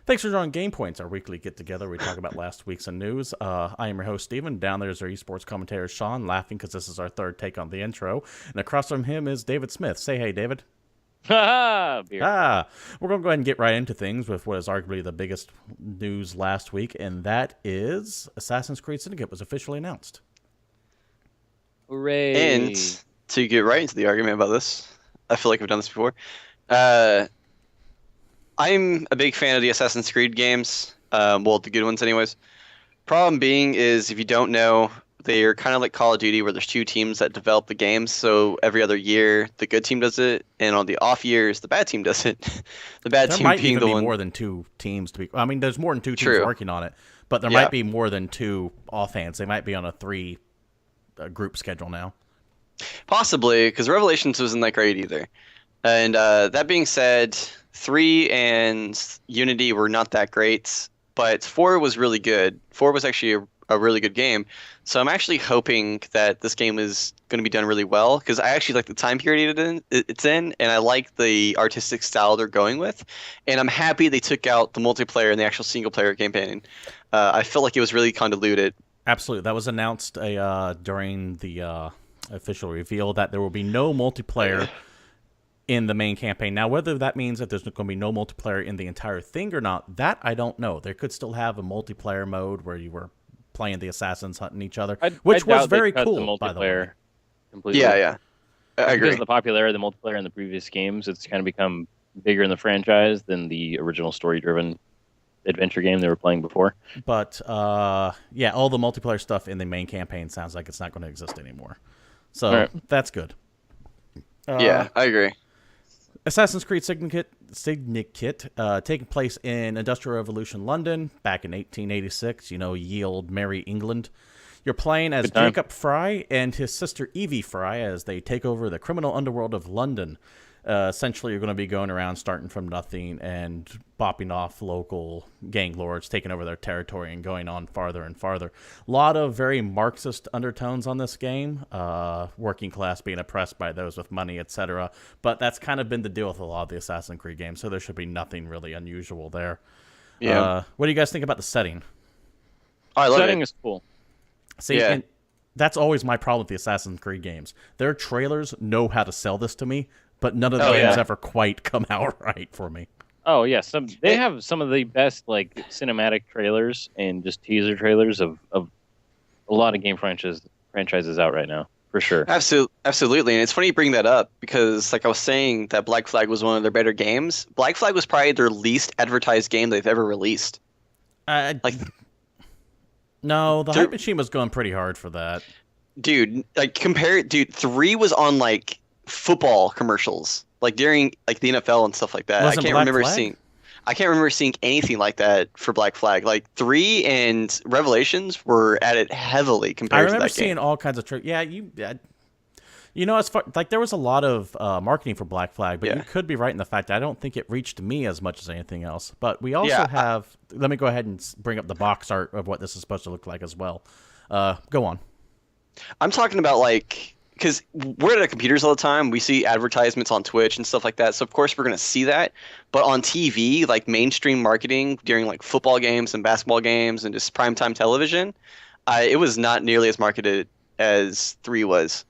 Thanks for joining GamePoints, our weekly get-together. We talk about last week's news. I am your host, Steven. Down there is our esports commentator, Sean, laughing because this is our third take on the intro. And across from him is David Smith. Say hey, David. Beer. We're going to go ahead and get right into things with what is arguably the biggest news last week, and that is Assassin's Creed Syndicate was officially announced. Hooray. And to get right into the argument about this, I feel like we've done this before. I'm a big fan of the Assassin's Creed games. Well, the good ones anyways. Problem being is, if you don't know, they're kind of like Call of Duty, where there's two teams that develop the games. So every other year, the good team does it, and on the off years, the bad team does it. The bad team might being even the be one. more than two teams to be. I mean, there's more than two teams True. working on it, but there might be more than two offhands. They might be on a three group schedule now. Possibly, because Revelations wasn't that great either. And that being said, 3 and Unity were not that great, but 4 was really good. 4 was actually a really good game. So I'm actually hoping that this game is going to be done really well, because I actually like the time period it's in, and I like the artistic style they're going with. And I'm happy they took out the multiplayer and the actual single-player campaign. I felt like it was really convoluted. Absolutely. That was announced during the official reveal that there will be no multiplayer in the main campaign. Now, whether that means that there's going to be no multiplayer in the entire thing or not, that I don't know. There could still have a multiplayer mode where you were playing the assassins hunting each other, which was very cool, by the way. Completely. Yeah. I agree. Because of the popularity of the multiplayer in the previous games, it's kind of become bigger in the franchise than the original story-driven adventure game they were playing before. But, yeah, all the multiplayer stuff in the main campaign sounds like it's not going to exist anymore. So, that's good. Yeah, I agree. Assassin's Creed Syndicate taking place in Industrial Revolution London back in 1886, ye old merry England. You're playing as Jacob Fry and his sister Evie Fry as they take over the criminal underworld of London. Essentially, you're going to be going around starting from nothing and bopping off local gang lords, taking over their territory and going on farther and farther. A lot of very Marxist undertones on this game, working class being oppressed by those with money, etc. But that's kind of been the deal with a lot of the Assassin's Creed games, so there should be nothing really unusual there. Yeah. What do you guys think about the setting? Oh, I love Setting it. is cool. See, and that's always my problem with the Assassin's Creed games. Their trailers know how to sell this to me, but none of the games ever quite come out right for me. Oh, yeah. They have some of the best cinematic trailers and just teaser trailers of a lot of game franchises out right now, for sure. Absolutely. And it's funny you bring that up, because like I was saying that Black Flag was one of their better games. Black Flag was probably their least advertised game they've ever released. No, the hype machine was going pretty hard for that. Dude, 3 was on football commercials, during the NFL and stuff like that. I can't remember seeing anything like that for Black Flag. 3 and Revelations were at it heavily compared to that game. I remember seeing all kinds of it's fun. There was a lot of marketing for Black Flag, but you could be right in the fact that I don't think it reached me as much as anything else. But we also have. Let me go ahead and bring up the box art of what this is supposed to look like as well. Go on. I'm talking about because we're at our computers all the time. We see advertisements on Twitch and stuff like that. So of course we're gonna see that. But on TV, mainstream marketing during football games and basketball games and just primetime television, it was not nearly as marketed as 3 was.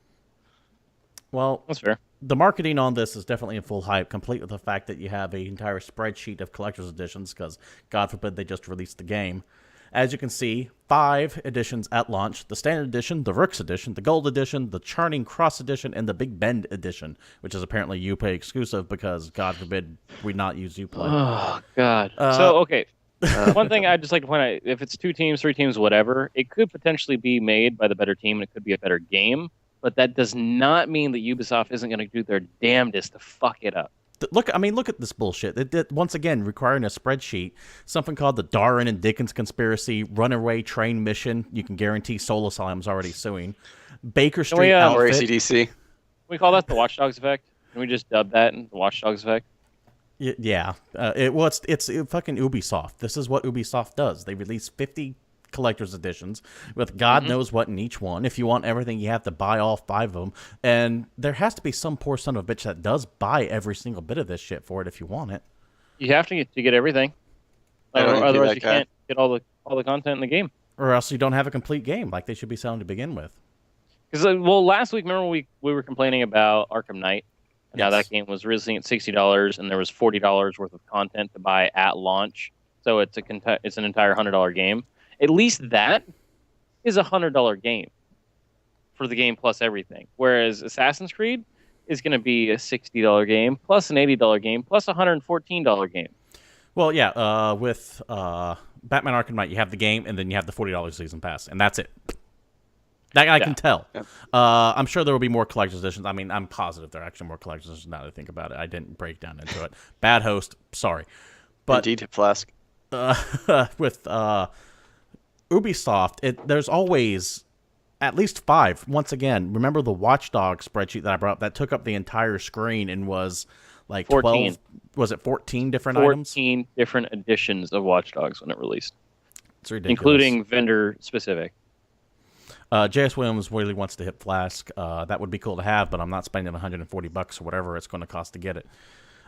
Well, that's fair. The marketing on this is definitely in full hype, complete with the fact that you have an entire spreadsheet of collector's editions, because God forbid they just released the game. As you can see, 5 editions at launch: the Standard Edition, the Rooks Edition, the Gold Edition, the Charting Cross Edition, and the Big Bend Edition, which is apparently Uplay exclusive because, God forbid, we not use Uplay. Oh, God. One thing I'd just like to point out, if it's 2 teams, 3 teams, whatever, it could potentially be made by the better team, and it could be a better game. But that does not mean that Ubisoft isn't going to do their damnedest to fuck it up. Look at this bullshit. It once again, requiring a spreadsheet, something called the Darwin and Dickens conspiracy, runaway train mission. You can guarantee Soul Asylum's already suing. Baker Street outfit. Or AC/DC. Can we call that the Watch Dogs effect? Can we just dub that in the Watch Dogs effect? Yeah. It's fucking Ubisoft. This is what Ubisoft does. They release 50 collector's editions with God knows what in each one. If you want everything, you have to buy all 5 of them. And there has to be some poor son of a bitch that does buy every single bit of this shit for it if you want it. You have to get everything. Otherwise, you can't get all the content in the game. Or else you don't have a complete game like they should be selling to begin with. Because last week, remember we were complaining about Arkham Knight, and how that game was releasing at $60, and there was $40 worth of content to buy at launch. So it's an entire $100 game. At least that is a $100 game for the game plus everything. Whereas Assassin's Creed is going to be a $60 game plus an $80 game plus a $114 game. Well, yeah, with Batman Arkham Knight, you have the game, and then you have the $40 season pass, and that's it. That I can tell. Yeah. I'm sure there will be more collector's editions. I mean, I'm positive there are actually more collector's editions now that I think about it. I didn't break down into it. Bad host, sorry. But indeed, Flask. With Ubisoft, there's always at least 5. Once again, remember the Watchdog spreadsheet that I brought up that took up the entire screen and was like 14. 12? Was it 14 different items? 14 different editions of Watch Dogs when it released. It's ridiculous. Including vendor specific. J.S. Williams really wants to hit Flask. That would be cool to have, but I'm not spending $140 or whatever it's going to cost to get it.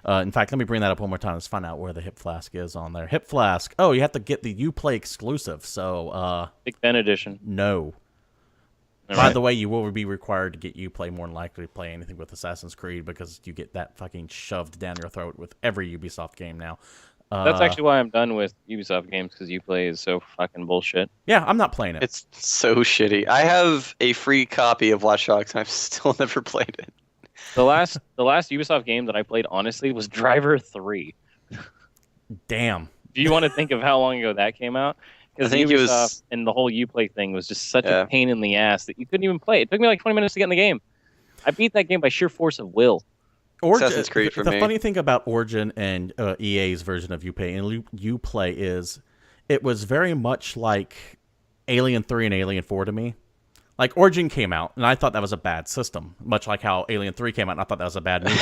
In fact, let me bring that up one more time. Let's find out where the Hip Flask is on there. Hip Flask. Oh, you have to get the Uplay exclusive. So, Big Ben edition. No. By the way, you will be required to get Uplay more than likely to play anything with Assassin's Creed because you get that fucking shoved down your throat with every Ubisoft game now. That's actually why I'm done with Ubisoft games, because Uplay is so fucking bullshit. Yeah, I'm not playing it. It's so shitty. I have a free copy of Watch Dogs, and I've still never played it. The last Ubisoft game that I played, honestly, was Driver 3. Damn. Do you want to think of how long ago that came out? Because Ubisoft and the whole Uplay thing was just such a pain in the ass that you couldn't even play it. It took me like 20 minutes to get in the game. I beat that game by sheer force of will. Assassin's Creed for me. The funny thing about Origin and EA's version of Uplay is it was very much like Alien 3 and Alien 4 to me. Like, Origin came out, and I thought that was a bad system, much like how Alien 3 came out, and I thought that was a bad movie.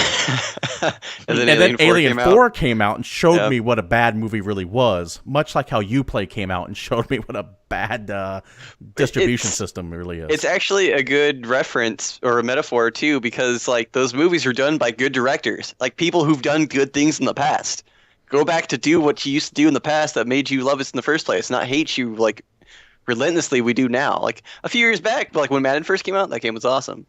and then Alien 4 came out and showed me what a bad movie really was, much like how Uplay came out and showed me what a bad distribution system really is. It's actually a good reference or a metaphor, too, because like those movies are done by good directors, like people who've done good things in the past. Go back to do what you used to do in the past that made you love us in the first place, not hate you like relentlessly we do now. Like a few years back, like when Madden first came out, that game was awesome.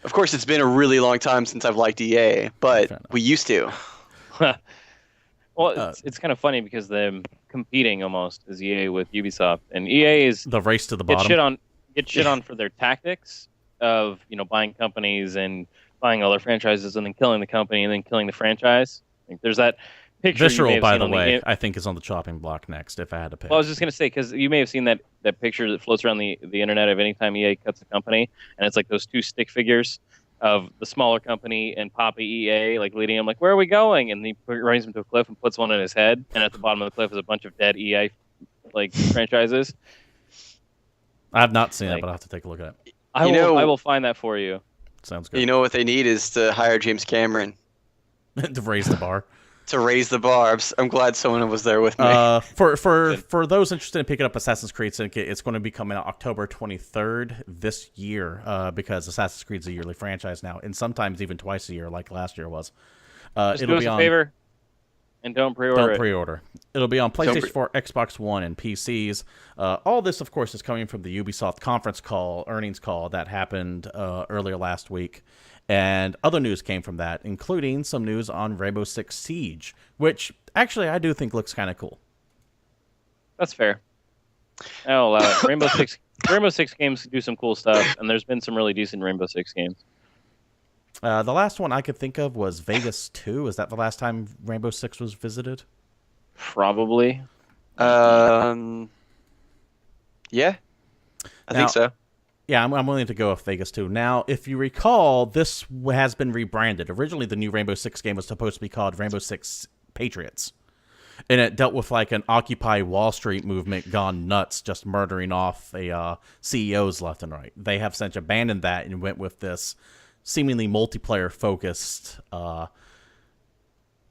Of course, it's been a really long time since I've liked EA, but we used to. Well, it's kind of funny because they're competing almost as EA with Ubisoft, and EA is the race to the bottom. Get shit on for their tactics of buying companies and buying other franchises and then killing the company and then killing the franchise. Like, there's that picture. Visceral, by the way, I think is on the chopping block next. If I had to pick. Well, I was just gonna say because you may have seen that picture that floats around the internet of any time EA cuts a company, and it's like those two stick figures of the smaller company and Papa EA, like leading him, like, where are we going? And he runs him to a cliff and puts one on his head, and at the bottom of the cliff is a bunch of dead EA like franchises. I have not seen that, but I'll have to take a look at it. I will find that for you. Sounds good. You know what they need is to hire James Cameron to raise the bar. To raise the bar. I'm glad someone was there with me. For those interested in picking up Assassin's Creed Syndicate, it's going to be coming out October 23rd this year because Assassin's Creed's a yearly franchise now, and sometimes even twice a year, like last year was. Just do us a favor and don't pre-order. Don't pre-order. It'll be on PlayStation 4, Xbox One, and PCs. All this, of course, is coming from the Ubisoft earnings call that happened earlier last week. And other news came from that, including some news on Rainbow Six Siege, which actually I do think looks kind of cool. That's fair. I'll allow it. Rainbow Six games do some cool stuff, and there's been some really decent Rainbow Six games. The last one I could think of was Vegas 2. Is that the last time Rainbow Six was visited? Probably. Yeah. I think so. Yeah, I'm willing to go with Vegas 2. Now, if you recall, this has been rebranded. Originally, the new Rainbow Six game was supposed to be called Rainbow Six Patriots. And it dealt with like an Occupy Wall Street movement gone nuts, just murdering off CEOs left and right. They have since abandoned that and went with this seemingly multiplayer-focused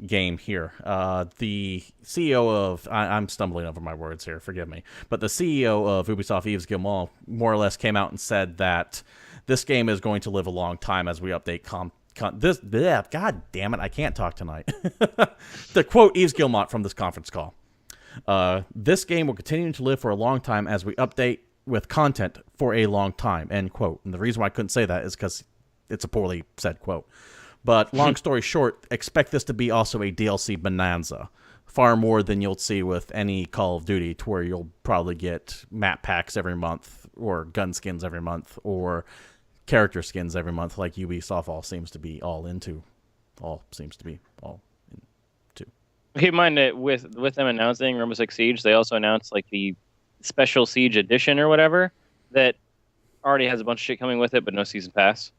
game here. The CEO of... I'm stumbling over my words here, forgive me. But the CEO of Ubisoft, Yves Guillemot, more or less came out and said that this game is going to live a long time as we update God damn it, I can't talk tonight. To quote Yves Guillemot from this conference call, This game will continue to live for a long time as we update with content for a long time, end quote. And the reason why I couldn't say that is because it's a poorly said quote. But long story short, expect this to be also a DLC bonanza. Far more than you'll see with any Call of Duty, to where you'll probably get map packs every month, or gun skins every month, or character skins every month, like Ubisoft seems to be all into. Keep in mind that with them announcing Rainbow Six Siege, they also announced like the special Siege edition or whatever that already has a bunch of shit coming with it, but no season pass.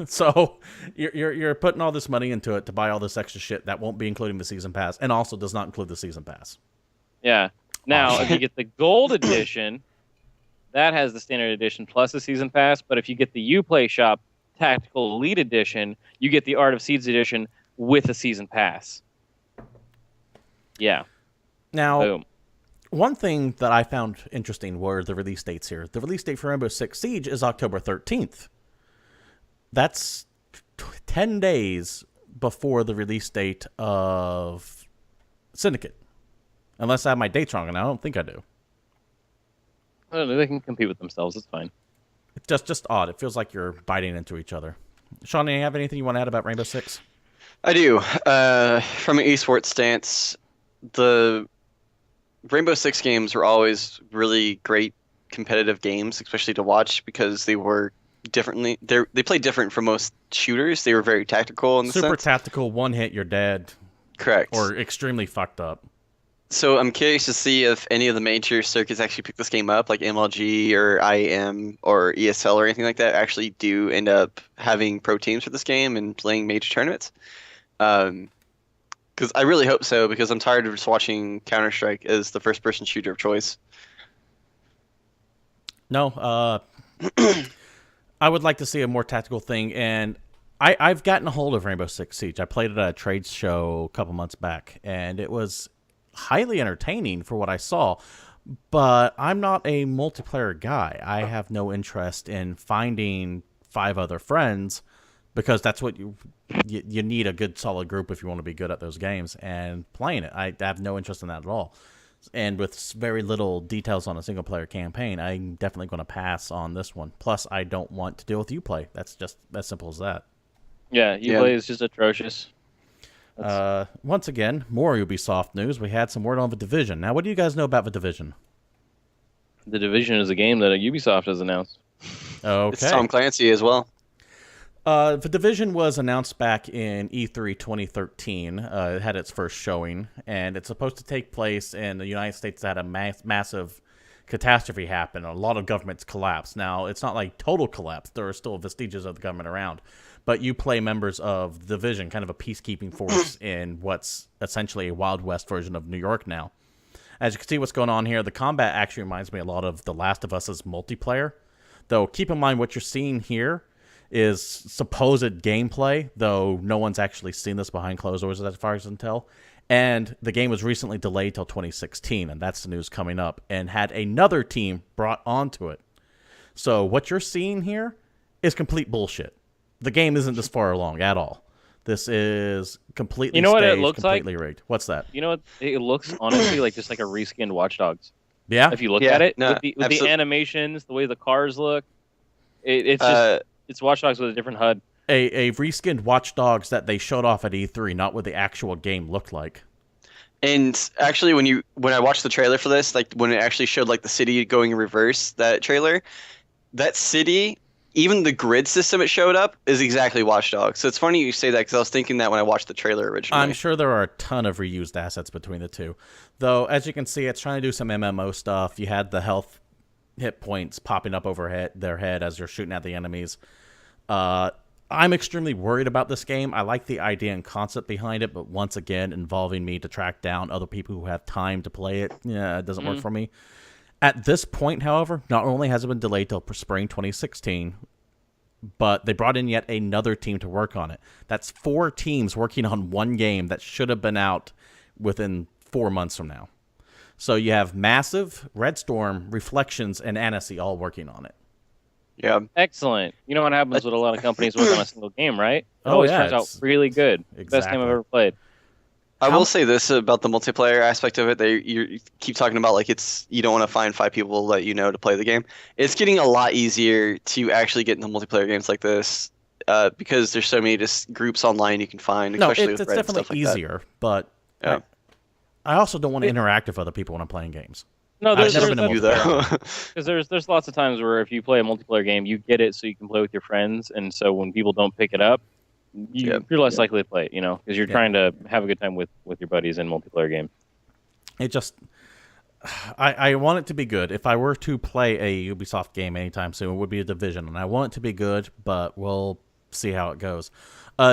So you're putting all this money into it to buy all this extra shit that won't be including the season pass, and also does not include the season pass. Yeah. Now, if you get the gold edition, that has the standard edition plus the season pass. But if you get the Uplay Shop Tactical Elite edition, you get the Art of Seeds edition with a season pass. Yeah. Now, boom. One thing that I found interesting were the release dates here. The release date for Rainbow Six Siege is October 13th. That's 10 days before the release date of Syndicate. Unless I have my dates wrong, and I don't think I do. They can compete with themselves. It's fine. It's just odd. It feels like you're biting into each other. Sean, do you have anything you want to add about Rainbow Six? I do. From an esports stance, the Rainbow Six games were always really great competitive games, especially to watch because they were differently. They played different from most shooters. They were very tactical in the Super sense. tactical, one hit, you're dead. Correct. Or extremely fucked up. So I'm curious to see if any of the major circuits actually pick this game up, like MLG or IEM or ESL or anything like that, actually do end up having pro teams for this game and playing major tournaments. Because I really hope so, because I'm tired of just watching Counter-Strike as the first-person shooter of choice. No, I would like to see a more tactical thing, and I've gotten a hold of Rainbow Six Siege. I played it at a trade show a couple months back, and it was highly entertaining for what I saw, but I'm not a multiplayer guy. I have no interest in finding 5 other friends, because that's what you need, a good solid group if you want to be good at those games, and playing it. I have no interest in that at all. And with very little details on a single player campaign, I'm definitely going to pass on this one. Plus, I don't want to deal with Uplay. That's just as simple as that. Yeah, Uplay is just atrocious. Once again, more Ubisoft news. We had some word on The Division. Now, what do you guys know about The Division? The Division is a game that Ubisoft has announced. Okay. It's Tom Clancy as well. The Division was announced back in E3 2013. It had its first showing, and it's supposed to take place in the United States that had a massive catastrophe happen. A lot of governments collapsed. Now, it's not like total collapse. There are still vestiges of the government around. But you play members of the Division, kind of a peacekeeping force in what's essentially a Wild West version of New York now. As you can see what's going on here, the combat actually reminds me a lot of The Last of Us's multiplayer. Though, keep in mind what you're seeing here is supposed gameplay, though no one's actually seen this behind closed doors as far as I can tell. And the game was recently delayed till 2016, and that's the news coming up, and had another team brought onto it. So what you're seeing here is complete bullshit. The game isn't this far along at all. This is completely staged, what it looks completely like? rigged. What's that? You know what? It looks honestly like just like a reskinned Watch Dogs. Yeah? If you look at it, no, with the animations, the way the cars look, it's just it's Watch Dogs with a different HUD. A reskinned Watch Dogs that they showed off at E3, not what the actual game looked like. And actually, when I watched the trailer for this, like when it actually showed like the city going in reverse, that trailer, that city, even the grid system it showed up is exactly Watch Dogs. So it's funny you say that, because I was thinking that when I watched the trailer originally. I'm sure there are a ton of reused assets between the two. Though, as you can see, it's trying to do some MMO stuff. You had the health hit points popping up over their head as you're shooting at the enemies. I'm extremely worried about this game. I like the idea and concept behind it, but once again, involving me to track down other people who have time to play it, it doesn't work for me. At this point, however, not only has it been delayed till spring 2016, but they brought in yet another team to work on it. That's 4 teams working on one game that should have been out within 4 months from now. So you have Massive, Red Storm, Reflections, and Annecy all working on it. Yeah. Excellent. You know what happens with a lot of companies work on a single game, right? It Oh, always yeah, turns out really good. Exactly. Best game I've ever played. I will say this about the multiplayer aspect of it. You keep talking about like you don't want to find 5 people that you know to play the game. It's getting a lot easier to actually get into multiplayer games like this because there's so many just groups online you can find, especially with it's Reddit and definitely stuff like easier, but Yeah. I also don't want to interact with other people when I'm playing games. No, I've there's never been a you multiplayer. though. because there's lots of times where if you play a multiplayer game, you get it so you can play with your friends, and so when people don't pick it up, you're less likely to play it, because you're trying to have a good time with your buddies in multiplayer games. It just, I want it to be good. If I were to play a Ubisoft game anytime soon, it would be a Division, and I want it to be good, but we'll see how it goes.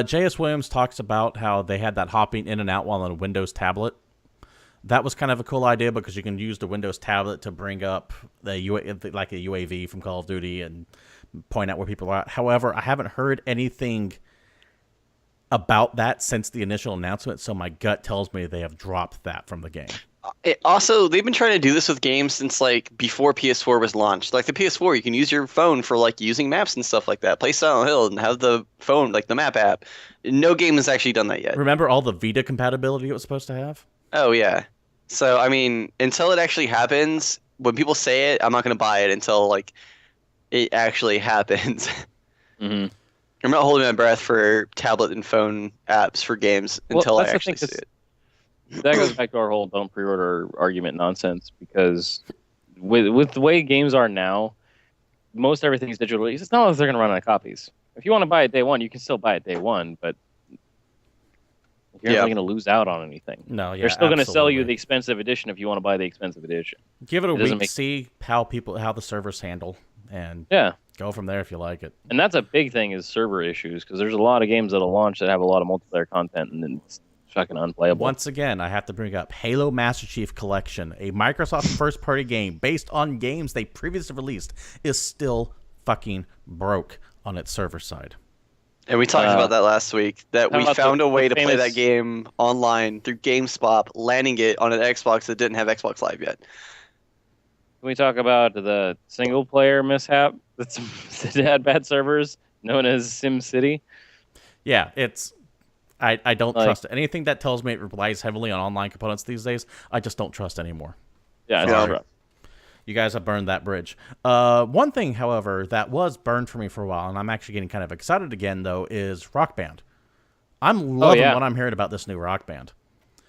J.S. Williams talks about how they had that hopping in and out while on a Windows tablet. That was kind of a cool idea because you can use the Windows tablet to bring up like a UAV from Call of Duty and point out where people are. However, I haven't heard anything about that since the initial announcement, so my gut tells me they have dropped that from the game. Also, they've been trying to do this with games since like before PS4 was launched. Like the PS4, you can use your phone for like using maps and stuff like that. Play Silent Hill and have the phone, like the map app. No game has actually done that yet. Remember all the Vita compatibility it was supposed to have? Oh yeah. So I mean, until it actually happens, when people say it, I'm not going to buy it until like it actually happens. Mm-hmm. I'm not holding my breath for tablet and phone apps for games until I actually see it. That goes back to our whole don't pre-order argument nonsense, because with the way games are now, most everything is digital release. It's not like they're going to run out of copies. If you want to buy it day one, you can still buy it day one, but you're not going to lose out on anything. No, yeah, they're still going to sell you absolutely. the expensive edition if you want to buy the expensive edition. Give it a week, see how the servers handle, and go from there if you like it. And that's a big thing is server issues, because there's a lot of games that'll launch that have a lot of multiplayer content, and then it's fucking unplayable. Once again, I have to bring up Halo Master Chief Collection, a Microsoft first-party game based on games they previously released, is still fucking broke on its server side. And we talked about that last week, that we found a way to play that game online through GameSpot, landing it on an Xbox that didn't have Xbox Live yet. Can we talk about the single-player mishap that had bad servers, known as SimCity? Yeah, I don't trust it. Anything that tells me it relies heavily on online components these days, I just don't trust anymore. Yeah, it's rough. You guys have burned that bridge. One thing, however, that was burned for me for a while, and I'm actually getting kind of excited again, though, is Rock Band. I'm loving what I'm hearing about this new Rock Band.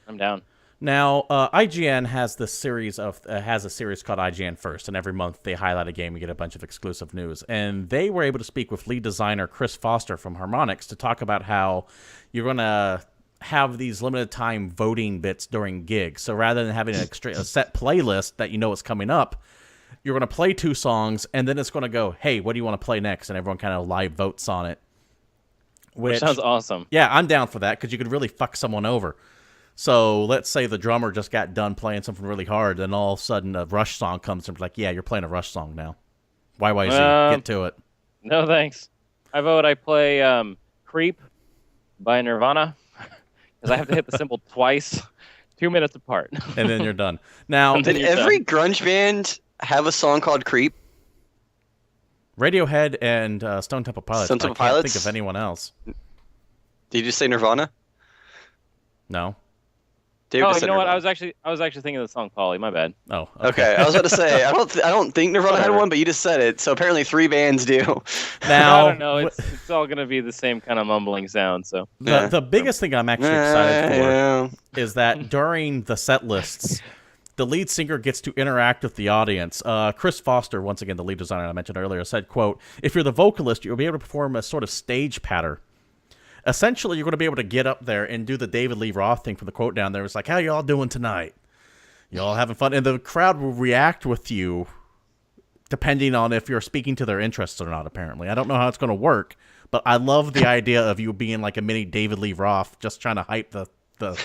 I'm down. Now, IGN has this series has a series called IGN First, and every month they highlight a game and get a bunch of exclusive news. And they were able to speak with lead designer Chris Foster from Harmonix to talk about how you're going to have these limited time voting bits during gigs. So rather than having a set playlist that you know is coming up, you're going to play 2 songs, and then it's going to go, hey, what do you want to play next? And everyone kind of live votes on it. Which sounds awesome. Yeah, I'm down for that, because you could really fuck someone over. So let's say the drummer just got done playing something really hard, and all of a sudden a Rush song comes and like, yeah, you're playing a Rush song now. YYZ, get to it. No thanks. I vote I play Creep by Nirvana, because I have to hit the symbol twice, 2 minutes apart. And then you're done. Now, did every grunge band have a song called Creep? Radiohead and Stone Temple Pilots. Stone Temple I can't Pilots? think of anyone else. Did you just say Nirvana? No. David you know what? I was actually thinking of the song Polly. My bad. Oh, okay. I was about to say I don't think Nirvana had one, but you just said it. So apparently 3 bands do. Now I don't know. It's all gonna be the same kind of mumbling sound. So the biggest thing I'm actually excited for is that during the set lists, the lead singer gets to interact with the audience. Chris Foster, once again the lead designer I mentioned earlier, said, "quote If you're the vocalist, you'll be able to perform a sort of stage patter." Essentially, you're going to be able to get up there and do the David Lee Roth thing from the quote down there. It's like, how y'all doing tonight? Y'all having fun? And the crowd will react with you depending on if you're speaking to their interests or not, apparently. I don't know how it's going to work, but I love the idea of you being like a mini David Lee Roth, just trying to hype the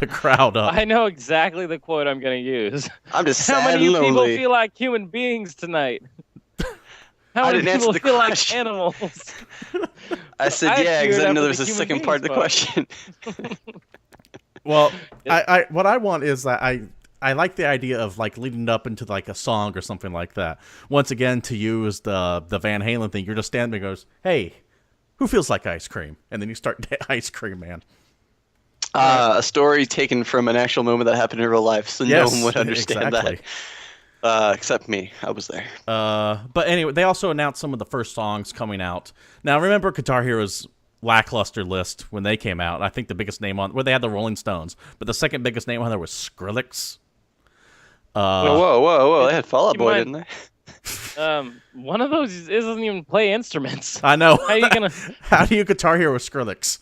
crowd up. I know exactly the quote I'm going to use. I'm just sad How many and lonely. people feel like human beings tonight? How many people feel like animals? I said, yeah, because I didn't know there was a second part of the question. Well, what I want is that I like the idea of like leading up into like a song or something like that. Once again, to use the Van Halen thing, you're just standing there and goes, hey, who feels like ice cream? And then you start Ice Cream Man. A story taken from an actual moment that happened in real life, so no one would understand exactly. that. Except me. I was there. But anyway, they also announced some of the first songs coming out. Now, remember Guitar Hero's lackluster list when they came out? I think the biggest name on... Well, they had the Rolling Stones, but the second biggest name on there was Skrillex. Whoa. They had Fall Out Boy, didn't they? One of those doesn't even play instruments. I know. How are you gonna... How do you Guitar Hero Skrillex?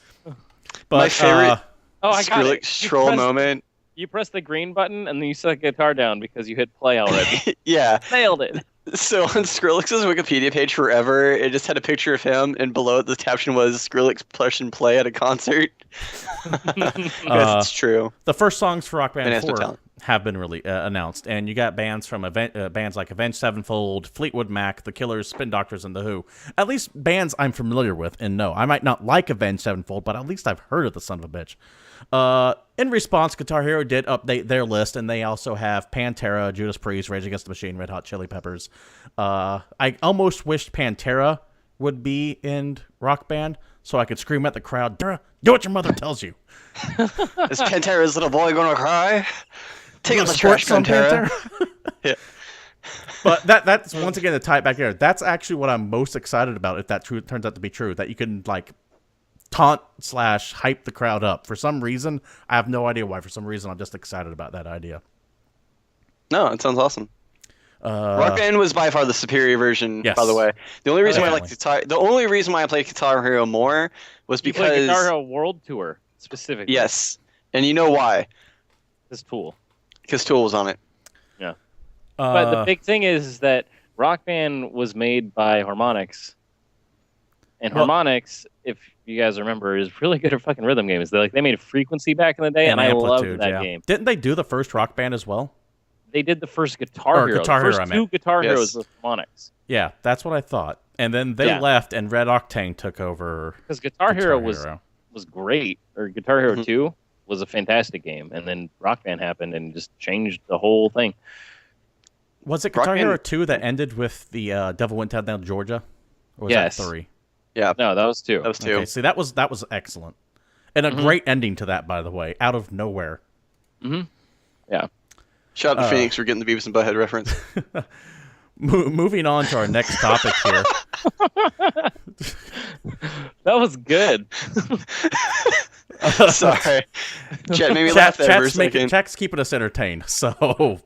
But, my favorite I got it. Skrillex troll moment. You press the green button and then you set the guitar down because you hit play already. Yeah. Nailed it. So on Skrillex's Wikipedia page forever, it just had a picture of him, and below it the caption was Skrillex push and play at a concert. It's true. The first songs for Rock Band And 4 have been really announced, and you got bands from bands like Avenged Sevenfold, Fleetwood Mac, The Killers, Spin Doctors, and The Who. At least bands I'm familiar with, and no, I might not like Avenged Sevenfold, but at least I've heard of the son of a bitch. In response, Guitar Hero did update their list, and they also have Pantera, Judas Priest, Rage Against the Machine, Red Hot Chili Peppers. I almost wished Pantera would be in Rock Band, so I could scream at the crowd, do what your mother tells you. Is Pantera's little boy gonna cry? Take out the trash, Pantera. Yeah. But that's once again to tie it back here. That's actually what I'm most excited about if that turns out to be true. That you can like taunt / hype the crowd up. For some reason, I have no idea why. For some reason, I'm just excited about that idea. No, it sounds awesome. Rock Band was by far the superior version, by the way. The only reason why I played Guitar Hero more was because you played Guitar Hero World Tour specifically. Yes, and you know why? This Tool. Because Tool was on it. Yeah. But the big thing is that Rock Band was made by Harmonix. And Harmonix, if you guys remember, is really good at fucking rhythm games. They made Frequency back in the day, and I loved that game. Didn't they do the first Rock Band as well? They did the first Guitar Hero. Guitar the first Hero, two Guitar Heroes with Harmonix. Yeah, that's what I thought. And then they left, and Red Octane took over. Because Guitar Hero was great, or Guitar Hero 2 was a fantastic game, and then Rock Band happened and just changed the whole thing. Was it Guitar Hero 2 that ended with the Devil Went Down to Georgia? Or was that 3? Yeah. No, that was 2. That was 2. Okay, see, that was excellent. And a great ending to that, by the way, out of nowhere. Mm-hmm. Yeah. Shout out to Phoenix for getting the Beavis and Butthead reference. Moving on to our next topic here. That was good. Sorry. Chat made me laugh there for a second. Chat's keeping us entertained. So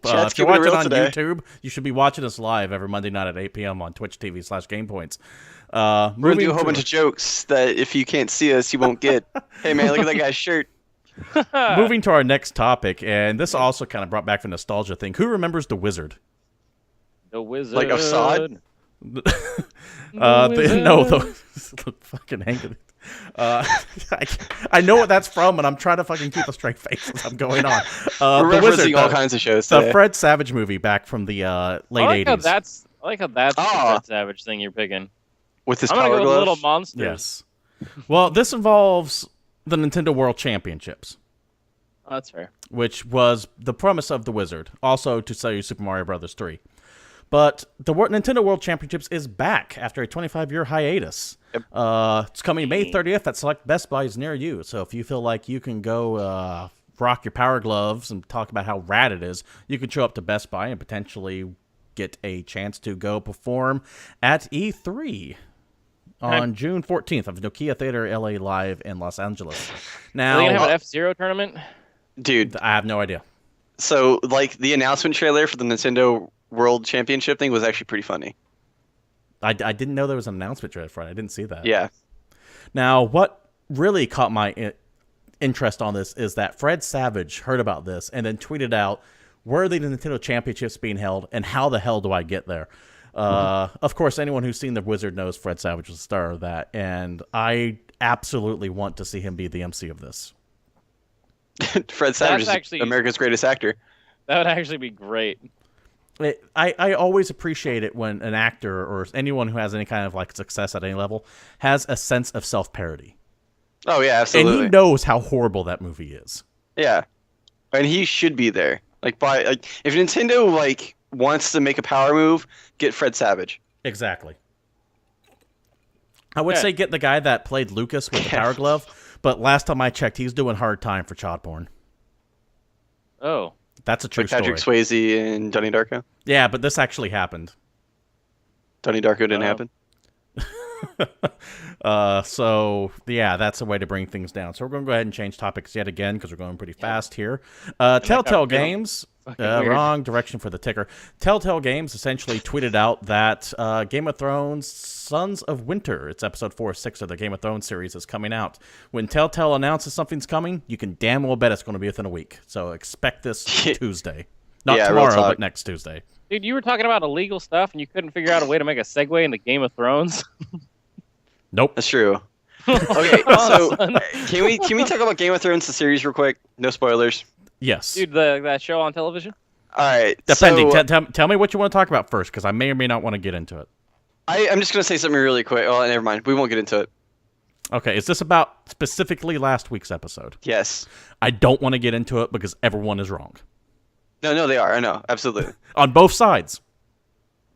if you're watching on YouTube, you should be watching us live every Monday night at 8 p.m. on Twitch TV /GamePoints. We're going to do a whole bunch of jokes that if you can't see us, you won't get. Hey, man, look at that guy's shirt. Moving to our next topic, and this also kind of brought back the nostalgia thing. Who remembers The Wizard? The Wizard. Like Assad? No, the fucking Hank. I know what that's from, and I'm trying to fucking keep a straight face as I'm going on. We're referencing all kinds of shows today. The Fred Savage movie back from the late 80s. I like how that's the Fred Savage thing you're picking. With his I'm power gonna go glove? with Little Monsters. Yes. Well, this involves the Nintendo World Championships. Oh, that's fair. Which was the premise of The Wizard, also to sell you Super Mario Bros. 3. But the Nintendo World Championships is back after a 25-year hiatus. Yep. It's coming May 30th at select Best Buys near you. So if you feel like you can go rock your power gloves and talk about how rad it is, you can show up to Best Buy and potentially get a chance to go perform at E3 on June 14th of Nokia Theater LA Live in Los Angeles. Now, are they going to have an F-Zero tournament? Dude. I have no idea. So, the announcement trailer for the Nintendo World Championship thing was actually pretty funny. I didn't know there was an announcement trailer for it. I didn't see that. Yeah. Now, what really caught my interest on this is that Fred Savage heard about this and then tweeted out, where are the Nintendo Championships being held, and how the hell do I get there? Of course, anyone who's seen The Wizard knows Fred Savage was the star of that, and I absolutely want to see him be the MC of this. Fred Savage is actually America's greatest actor. That would actually be great. I always appreciate it when an actor or anyone who has any kind of success at any level has a sense of self-parody. Oh, yeah, absolutely. And he knows how horrible that movie is. Yeah. And he should be there. If Nintendo wants to make a power move, get Fred Savage. Exactly. I would say get the guy that played Lucas with the power glove, But last time I checked, he's doing hard time for child porn. Oh. That's a true like Patrick Swayze and Donnie Darko? Yeah, but this actually happened. Donnie Darko didn't happen? So yeah, that's a way to bring things down. So we're going to go ahead and change topics yet again because we're going pretty fast here. Telltale Games, wrong direction for the ticker. Telltale Games essentially tweeted out that Game of Thrones Sons of Winter, it's episode 4 or 6 of the Game of Thrones series, is coming out. When Telltale announces something's coming, you can damn well bet it's going to be within a week. So expect this Tuesday. Not tomorrow, but next Tuesday. Dude, you were talking about illegal stuff and you couldn't figure out a way to make a segue into Game of Thrones? Nope. That's true. Okay, so can we talk about Game of Thrones, the series, real quick? No spoilers. Yes. Dude, that show on television? All right. Depending. Tell me what you want to talk about first, because I may or may not want to get into it. I'm just going to say something really quick. Oh, never mind. We won't get into it. Okay, is this about specifically last week's episode? Yes. I don't want to get into it because everyone is wrong. No, they are. I know. Absolutely. On both sides.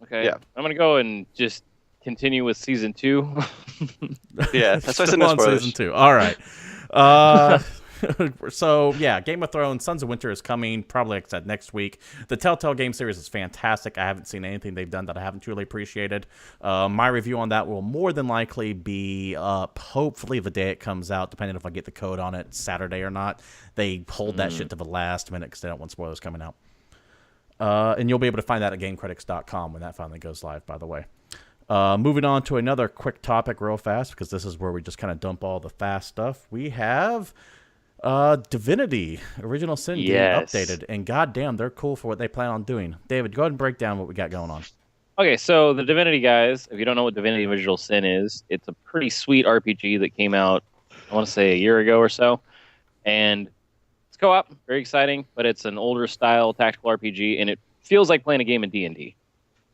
Okay. Yeah. I'm going to go and just continue with season 2. Yeah, that's why I said no spoilers. Season 2. All right. So, yeah, Game of Thrones, Sons of Winter is coming, probably, like I said, next week. The Telltale game series is fantastic. I haven't seen anything they've done that I haven't truly appreciated. My review on that will more than likely be up, hopefully, the day it comes out, depending if I get the code on it Saturday or not. They hold that shit to the last minute because they don't want spoilers coming out. And you'll be able to find that at GameCritics.com when that finally goes live, by the way. Moving on to another quick topic real fast, because this is where we just kind of dump all the fast stuff. We have Divinity, Original Sin game updated, and goddamn, they're cool for what they plan on doing. David, go ahead and break down what we got going on. Okay, so the Divinity guys, if you don't know what Divinity Original Sin is, it's a pretty sweet RPG that came out, I want to say a year ago or so, and it's co-op, very exciting, but it's an older style tactical RPG, and it feels like playing a game in D&D,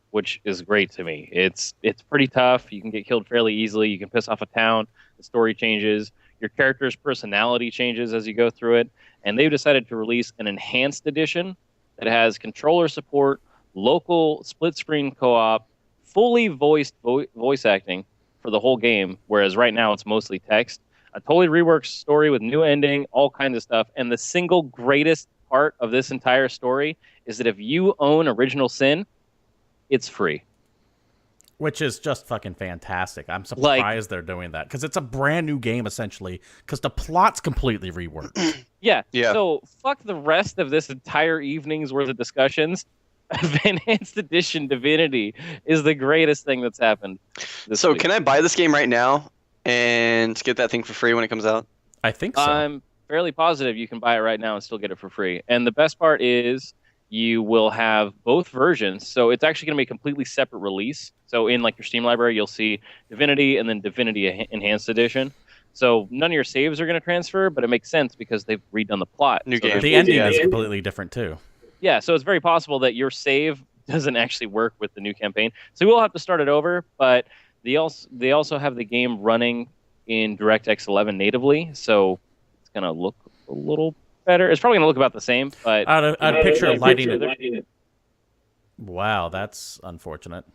which is great to me. It's pretty tough. You can get killed fairly easily. You can piss off a town. The story changes. Your character's personality changes as you go through it. And they've decided to release an enhanced edition that has controller support, local split-screen co-op, fully voiced voice acting for the whole game, whereas right now it's mostly text. A totally reworked story with new ending, all kinds of stuff. And the single greatest part of this entire story is that if you own Original Sin, it's free. Which is just fucking fantastic. I'm surprised they're doing that, because it's a brand new game, essentially, because the plot's completely reworked. Yeah. So fuck the rest of this entire evening's worth of discussions. Enhanced Edition Divinity is the greatest thing that's happened this week. Can I buy this game right now and get that thing for free when it comes out? I think so. I'm fairly positive you can buy it right now and still get it for free. And the best part is you will have both versions. So it's actually going to be a completely separate release. So in like your Steam library, you'll see Divinity and then Divinity Enhanced Edition. So none of your saves are going to transfer, but it makes sense because they've redone the plot. New game. The ending is completely different too. Yeah, so it's very possible that your save doesn't actually work with the new campaign. So we'll have to start it over, but they also have the game running in DirectX 11 natively, so it's going to look a little better. It's probably going to look about the same, but I'd picture lighting it. Wow, that's unfortunate.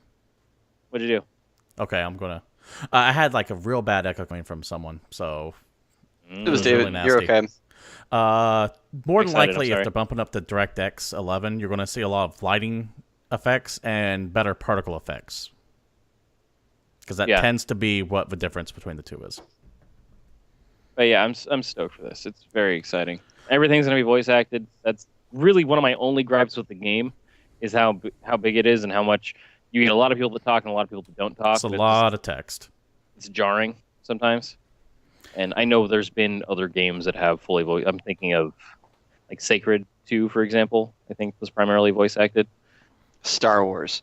What'd you do? Okay, I'm gonna. I had like a real bad echo coming from someone, so it was David. Really, you're okay. More than likely, if they're bumping up to DirectX 11, you're going to see a lot of lighting effects and better particle effects, because that tends to be what the difference between the two is. But yeah, I'm stoked for this. It's very exciting. Everything's going to be voice acted. That's really one of my only gripes with the game, is how big it is and how much you get a lot of people to talk and a lot of people that don't talk. It's a lot of text. It's jarring sometimes. And I know there's been other games that have fully voice. I'm thinking of like Sacred 2, for example. I think was primarily voice acted. Star Wars.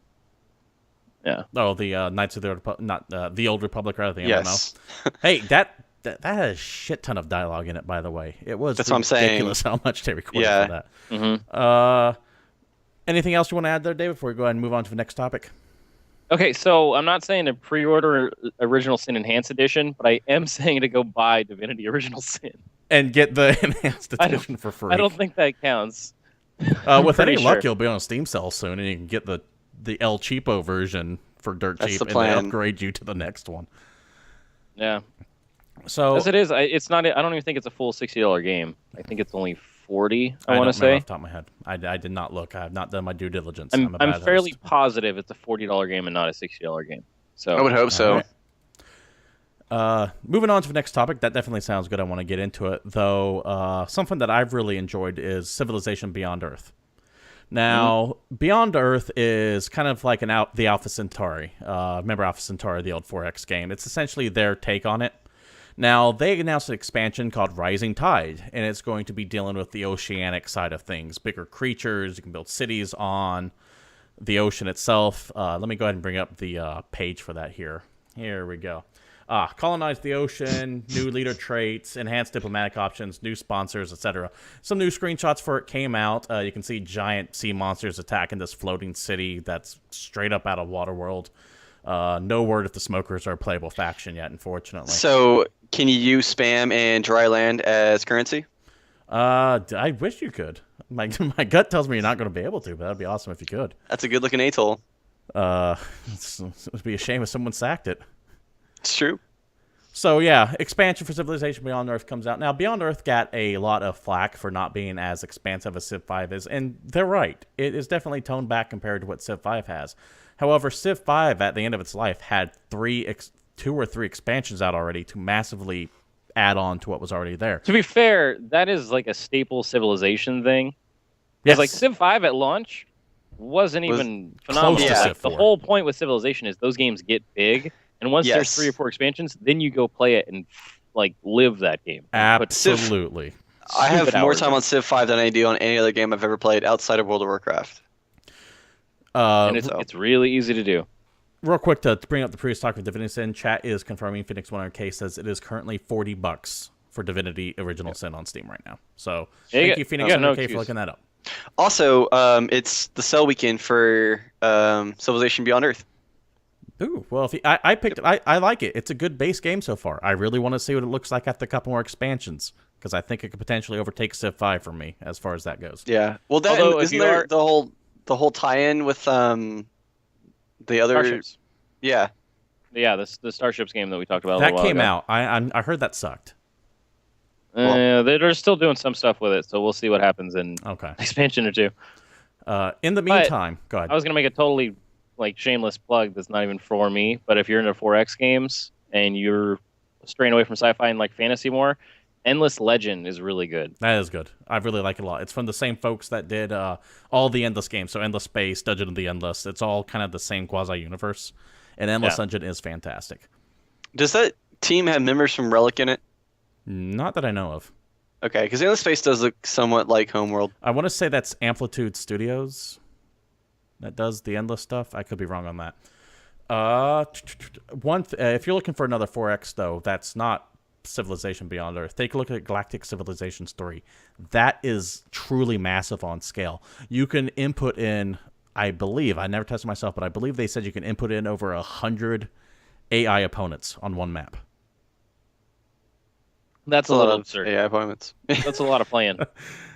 Yeah. Oh, the Knights of the Old Republic, not the Old Republic, rather than yes. MMO. Hey, that had a shit ton of dialogue in it, by the way. It was ridiculous how much they recorded for that. Mm-hmm. Anything else you want to add there, David, before we go ahead and move on to the next topic? Okay, so I'm not saying to pre-order Original Sin Enhanced Edition, but I am saying to go buy Divinity Original Sin. And get the Enhanced Edition for free. I don't think that counts. With any luck, you'll be on a Steam sale soon, and you can get the El Cheapo version for dirt cheap, and they upgrade you to the next one. Yeah. So as it is, it's not. I don't even think it's a full $60 game. I think it's only 40. I want to don't remember say. off the top of my head. I did not look. I have not done my due diligence. I'm fairly positive it's a $40 game and not a $60 game. So I would hope so. Right. Moving on to the next topic, that definitely sounds good. I want to get into it, though. Something that I've really enjoyed is Civilization Beyond Earth. Now, Beyond Earth is kind of like the Alpha Centauri. Remember Alpha Centauri, the old 4X game? It's essentially their take on it. Now, they announced an expansion called Rising Tide, and it's going to be dealing with the oceanic side of things. Bigger creatures, you can build cities on the ocean itself. Let me go ahead and bring up the page for that here. Here we go. Colonize the ocean, new leader traits, enhanced diplomatic options, new sponsors, etc. Some new screenshots for it came out. You can see giant sea monsters attacking this floating city that's straight up out of Waterworld. No word if the smokers are a playable faction yet, unfortunately. So, can you use spam and dry land as currency? I wish you could. My gut tells me you're not going to be able to, but that'd be awesome if you could. That's a good-looking atoll. It would be a shame if someone sacked it. It's true. So yeah, expansion for Civilization Beyond Earth comes out. Now, Beyond Earth got a lot of flack for not being as expansive as Civ 5 is, and they're right. It is definitely toned back compared to what Civ 5 has. However, Civ 5, at the end of its life, had 2 or 3 expansions out already to massively add on to what was already there. to be fair, that is like a staple Civilization thing. Yes. Because like Civ 5 at launch wasn't even phenomenal. close to Civ The 4. whole point with Civilization is those games get big, and once there's 3 or 4 expansions, then you go play it and like live that game. Absolutely. I have more hours time on Civ 5 than I do on any other game I've ever played outside of World of Warcraft. And it's really easy to do. Real quick to bring up the previous talk with Divinity Sin, chat is confirming Phoenix 100K says it is currently $40 for Divinity Original Sin on Steam right now. So thank you, Phoenix 100K, for looking that up. Also, it's the sell weekend for Civilization Beyond Earth. Ooh, well, if I picked it. I like it. It's a good base game so far. I really want to see what it looks like after a couple more expansions, because I think it could potentially overtake Civ 5 for me as far as that goes. Yeah. Well, that isn't there the whole tie-in with the other Starships. Yeah. Yeah, the Starships game that we talked about. That a while came ago. out. I heard that sucked. They're still doing some stuff with it, so we'll see what happens in Okay. expansion or 2. In the meantime, go ahead. I was gonna make a totally like shameless plug that's not even for me, but if you're into 4X games and you're straying away from sci-fi and like fantasy more, Endless Legend is really good. That is good. I really like it a lot. It's from the same folks that did all the Endless games. So Endless Space, Dungeon of the Endless. It's all kind of the same quasi-universe. And Endless Dungeon is fantastic. Does that team have members from Relic in it? Not that I know of. Okay, because Endless Space does look somewhat like Homeworld. I want to say that's Amplitude Studios that does the Endless stuff. I could be wrong on that. If you're looking for another 4X, though, that's not Civilization Beyond Earth. Take a look at Galactic Civilizations 3. That is truly massive on scale. You can input in, I believe, I never tested myself, but I believe they said you can input in over 100 AI opponents on one map. That's a little absurd. AI opponents. That's a lot of playing.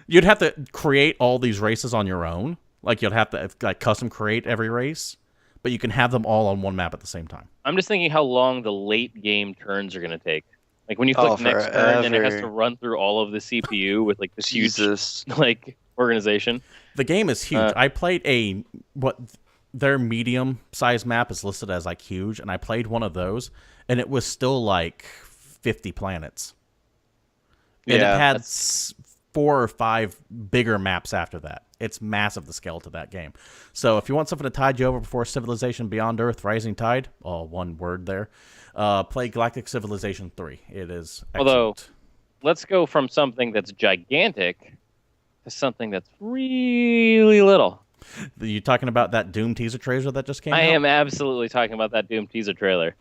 You'd have to create all these races on your own. Like, you'd have to custom create every race, but you can have them all on one map at the same time. I'm just thinking how long the late game turns are going to take. Like when you click next turn and it has to run through all of the CPU with like this huge like organization. The game is huge. I played their medium size map is listed as like huge, and I played one of those, and it was still like 50 planets. And it had 4 or 5 bigger maps after that. It's massive, the scale to that game. So if you want something to tide you over before Civilization Beyond Earth Rising Tide, one word there, play Galactic Civilization 3. It is excellent. Although, let's go from something that's gigantic to something that's really little. You talking about that Doom teaser trailer that just came out? I am absolutely talking about that Doom teaser trailer.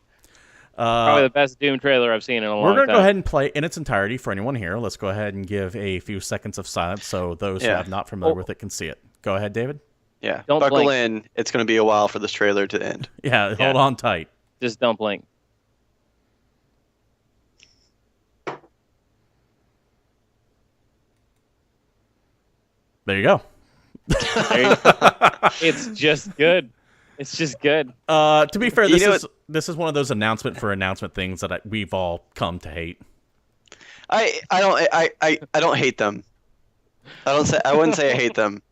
Probably the best Doom trailer I've seen in a long time. We're going to go ahead and play in its entirety for anyone here. Let's go ahead and give a few seconds of silence so those who are not familiar with it can see it. Go ahead, David. Yeah, don't buckle blink. in. It's going to be a while for this trailer to end. Yeah, hold on tight. Just don't blink. There you go. It's just good. It's just good. To be fair, this is one of those announcement things that we've all come to hate. I don't hate them. I wouldn't say I hate them.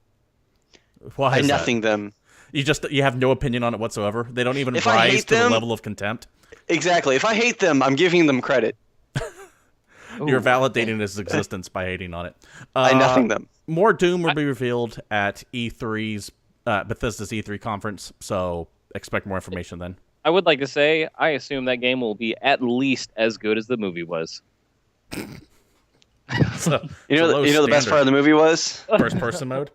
Why is that? Nothing them. You have no opinion on it whatsoever. They don't even If I rise hate to the them- level of contempt. Exactly. If I hate them, I'm giving them credit. You're validating its existence by hating on it. I nothing them. More Doom will be revealed at E3's Bethesda's E3 conference, so expect more information then. I would like to say I assume that game will be at least as good as the movie was. You know the best part of the movie was? First person mode?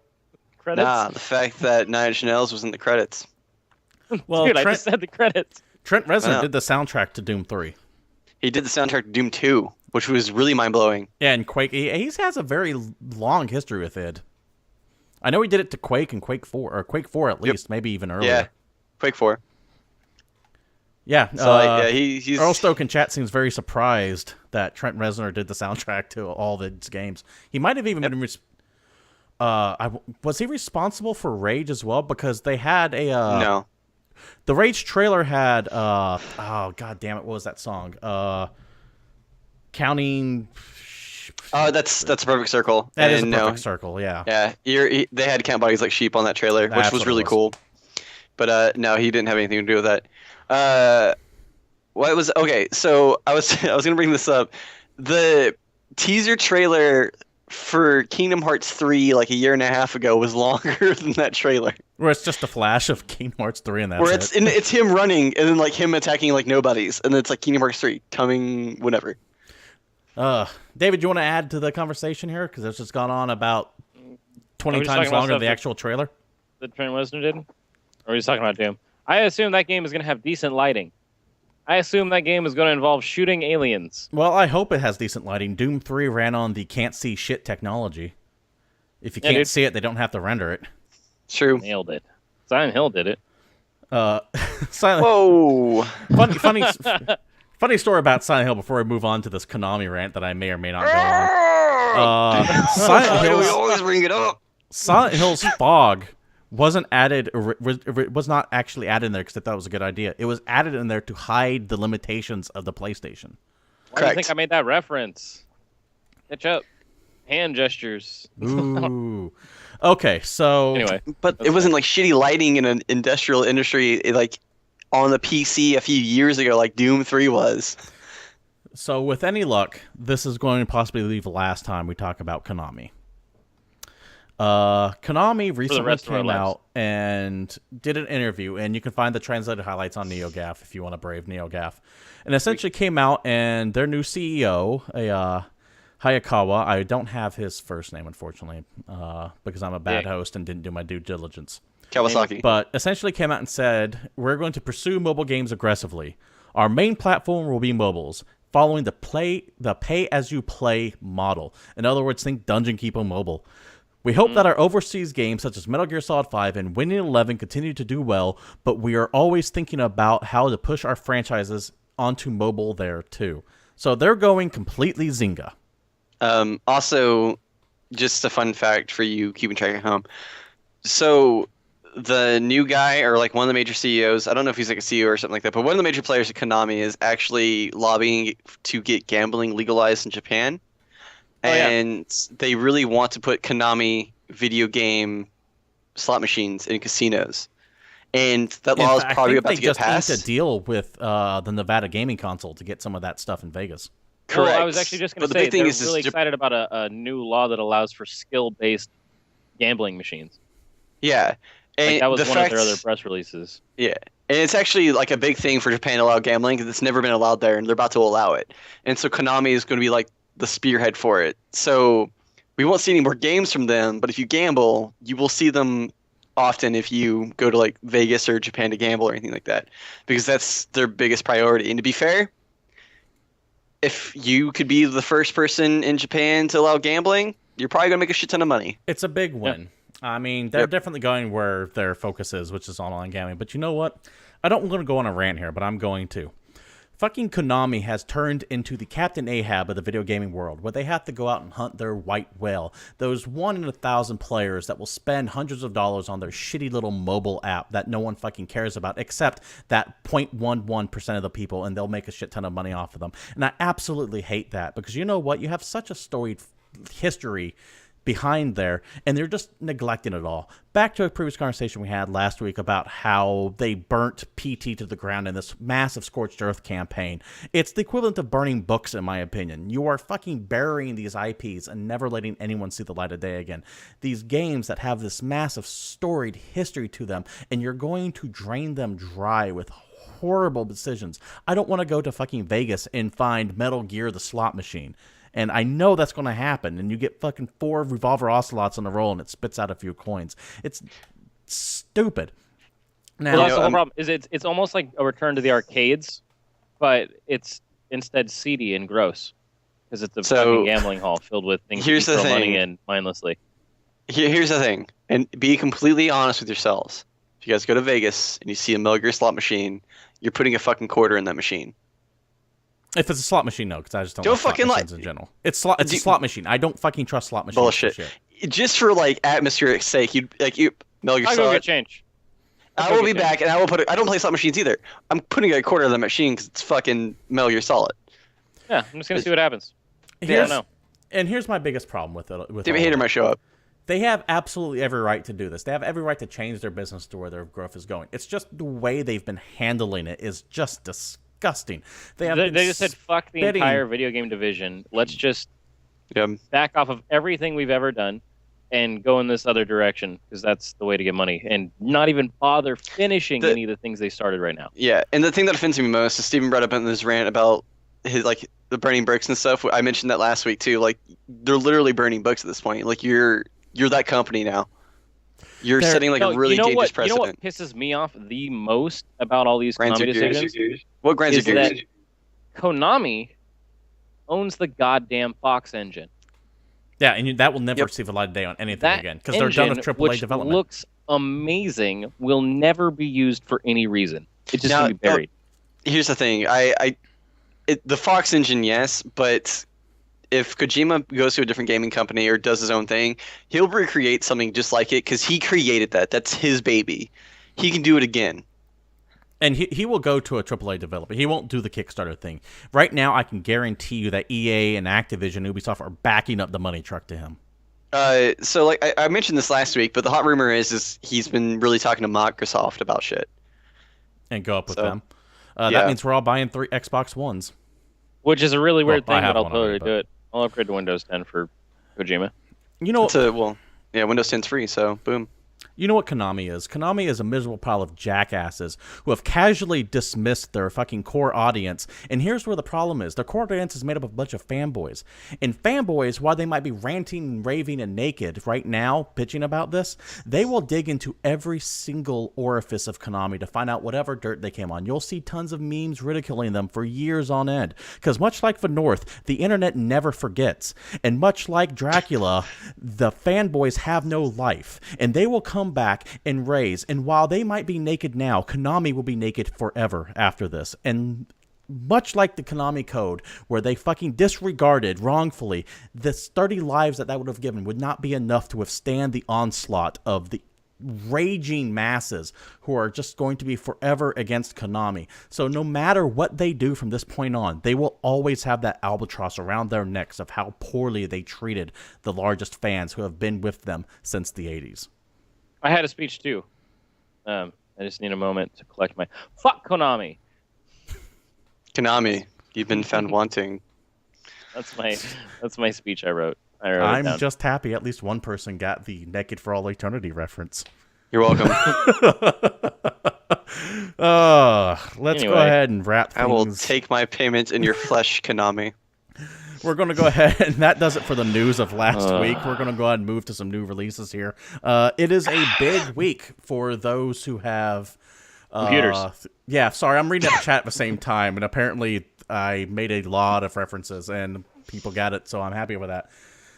Credits? Nah, the fact that Nine Inch Nails was in the credits. Well, Dude, I just said the credits. Trent Reznor did the soundtrack to Doom 3. He did the soundtrack to Doom 2, which was really mind-blowing. Yeah, and Quake. He has a very long history with id. I know he did it to Quake and Quake 4, or Quake 4 at least, maybe even earlier. Yeah, Quake 4. Yeah, So he's Earl Stoke in chat seems very surprised that Trent Reznor did the soundtrack to all of its games. He might have even been... was he responsible for Rage as well? Because they had a... No. The Rage trailer had... oh, god damn it, what was that song? Counting... Oh, that's a perfect circle. That is a perfect circle, yeah. Yeah, they had count bodies like sheep on that trailer, which was really cool. But no, he didn't have anything to do with that. What was okay? So I was gonna bring this up. The teaser trailer for Kingdom Hearts 3 like a year and a half ago was longer than that trailer. Where it's just a flash of Kingdom Hearts 3 and that's where it's him running and then like him attacking like nobodies, and then it's like Kingdom Hearts 3 coming whenever. David, you want to add to the conversation here? Because it's just gone on about 20 times longer than the actual trailer. That Trent Reznor did? Or are you talking about Doom? I assume that game is going to have decent lighting. I assume that game is going to involve shooting aliens. Well, I hope it has decent lighting. Doom 3 ran on the can't see shit technology. If you can't see it, they don't have to render it. True. Nailed it. Silent Hill did it. Silent. Whoa. Funny story about Silent Hill before we move on to this Konami rant that I may or may not go on. We always bring it up. Silent Hill's fog wasn't added, was not actually added in there because I thought it was a good idea. It was added in there to hide the limitations of the PlayStation. Why do you think I made that reference? Catch up. Hand gestures. Ooh. Okay, so... Anyway. But it wasn't like shitty lighting in an industrial industry like on the PC a few years ago like Doom 3 was. So with any luck, this is going to possibly be the last time we talk about Konami. Konami recently came out and did an interview, and you can find the translated highlights on NeoGAF if you want to brave NeoGAF. And essentially came out, and their new CEO, Hayakawa, I don't have his first name, unfortunately, because I'm a bad host and didn't do my due diligence. Kawasaki. But essentially came out and said, we're going to pursue mobile games aggressively. Our main platform will be mobiles, following the pay-as-you-play model. In other words, think Dungeon Keeper Mobile. We hope that our overseas games, such as Metal Gear Solid 5 and Winning Eleven, continue to do well, but we are always thinking about how to push our franchises onto mobile there, too. So they're going completely Zynga. Also, just a fun fact for you keeping track at home. So the new guy, or like one of the major CEOs, I don't know if he's like a CEO or something like that, but one of the major players at Konami is actually lobbying to get gambling legalized in Japan. And they really want to put Konami video game slot machines in casinos. And that law is probably about to get passed. They just inked a deal with the Nevada Gaming Council to get some of that stuff in Vegas. Correct. Well, I was actually just going to say, they're really excited about a new law that allows for skill-based gambling machines. Yeah. And that was one of their other press releases. Yeah. And it's actually like a big thing for Japan to allow gambling because it's never been allowed there, and they're about to allow it. And so Konami is going to be like the spearhead for it. So we won't see any more games from them, but if you gamble, you will see them often if you go to like Vegas or Japan to gamble or anything like that, because that's their biggest priority. And to be fair, if you could be the first person in Japan to allow gambling, you're probably going to make a shit ton of money. It's a big win. Yeah. I mean, they're definitely going where their focus is, which is online gambling. But you know what? I don't want to go on a rant here, but I'm going to. Fucking Konami has turned into the Captain Ahab of the video gaming world, where they have to go out and hunt their white whale. Those 1 in 1,000 players that will spend hundreds of dollars on their shitty little mobile app that no one fucking cares about, except that 0.11% of the people, and they'll make a shit ton of money off of them. And I absolutely hate that, because you know what? You have such a storied history behind there, and they're just neglecting it all. Back to a previous conversation we had last week about how they burnt PT to the ground in this massive scorched earth campaign. It's the equivalent of burning books, in my opinion. You are fucking burying these IPs and never letting anyone see the light of day again. These games that have this massive storied history to them, and you're going to drain them dry with horrible decisions. I don't want to go to fucking Vegas and find Metal Gear the slot machine. And I know that's going to happen, and you get fucking 4 revolver ocelots in a roll, and it spits out a few coins. It's stupid. Now, that's the whole problem. Is it's almost like a return to the arcades, but it's instead seedy and gross because it's a fucking gambling hall filled with things you throw money in mindlessly. Here's the thing, and be completely honest with yourselves. If you guys go to Vegas and you see a Metal Gear slot machine, you're putting a fucking quarter in that machine. If it's a slot machine, no, because I just don't like slot machines in general. It's a slot machine. I don't fucking trust slot machines. Bullshit. Just for like atmospheric sake, you Metal Gear I'll Solid. go get change. I will be back, and I will put. I don't play slot machines either. I'm putting a quarter of the machine because it's fucking Metal Gear Solid. Yeah, I'm just gonna see what happens. Here's my biggest problem with it. David Hayter might show up. They have absolutely every right to do this. They have every right to change their business to where their growth is going. It's just the way they've been handling it is just disgusting. They just said, fuck the entire video game division. Let's just back off of everything we've ever done and go in this other direction because that's the way to get money and not even bother finishing any of the things they started right now. Yeah, and the thing that offends me most is Steven brought up in this rant about his the burning books and stuff. I mentioned that last week too. Like, they're literally burning books at this point. Like, you're that company now. You're setting a really dangerous precedent. You know what pisses me off the most about all these Konami decisions? What grinds your gears? That Konami owns the goddamn Fox engine. Yeah, and that will never see the light of day on anything again because they're done with AAA development. Which looks amazing, will never be used for any reason. It's just going to be buried. Here's the thing. The Fox engine, yes, but if Kojima goes to a different gaming company or does his own thing, he'll recreate something just like it because he created that. That's his baby. He can do it again. And he will go to a AAA developer. He won't do the Kickstarter thing. Right now, I can guarantee you that EA and Activision, Ubisoft are backing up the money truck to him. So like I mentioned this last week, but the hot rumor is he's been really talking to Microsoft about shit. And go up with them. That means we're all buying 3 Xbox Ones. Which is a really weird thing, but I'll totally do it. I'll upgrade to Windows 10 for Kojima. You know, Windows 10's free, so boom. You know what Konami is? Konami is a miserable pile of jackasses who have casually dismissed their fucking core audience. And here's where the problem is. Their core audience is made up of a bunch of fanboys. And fanboys, while they might be ranting, raving, and naked right now, pitching about this, they will dig into every single orifice of Konami to find out whatever dirt they came on. You'll see tons of memes ridiculing them for years on end. Because much like the North, the internet never forgets. And much like Dracula, the fanboys have no life. And they will come back and raise, and while they might be naked now, Konami will be naked forever after this. And much like the Konami code, where they fucking disregarded wrongfully the 30 lives that would have given would not be enough to withstand the onslaught of the raging masses who are just going to be forever against Konami. So no matter what they do from this point on, they will always have that albatross around their necks of how poorly they treated the largest fans who have been with them since the 80s. I had a speech too. I just need a moment to collect my... Fuck Konami! Konami, you've been found wanting. That's my speech I wrote. I'm just happy at least one person got the Naked for All Eternity reference. You're welcome. Let's go ahead and wrap things. I will take my payment in your flesh, Konami. We're going to go ahead, and that does it for the news of last week. We're going to go ahead and move to some new releases here. It is a big week for those who have... computers. Yeah, sorry, I'm reading the chat at the same time, and apparently I made a lot of references, and people got it, so I'm happy with that.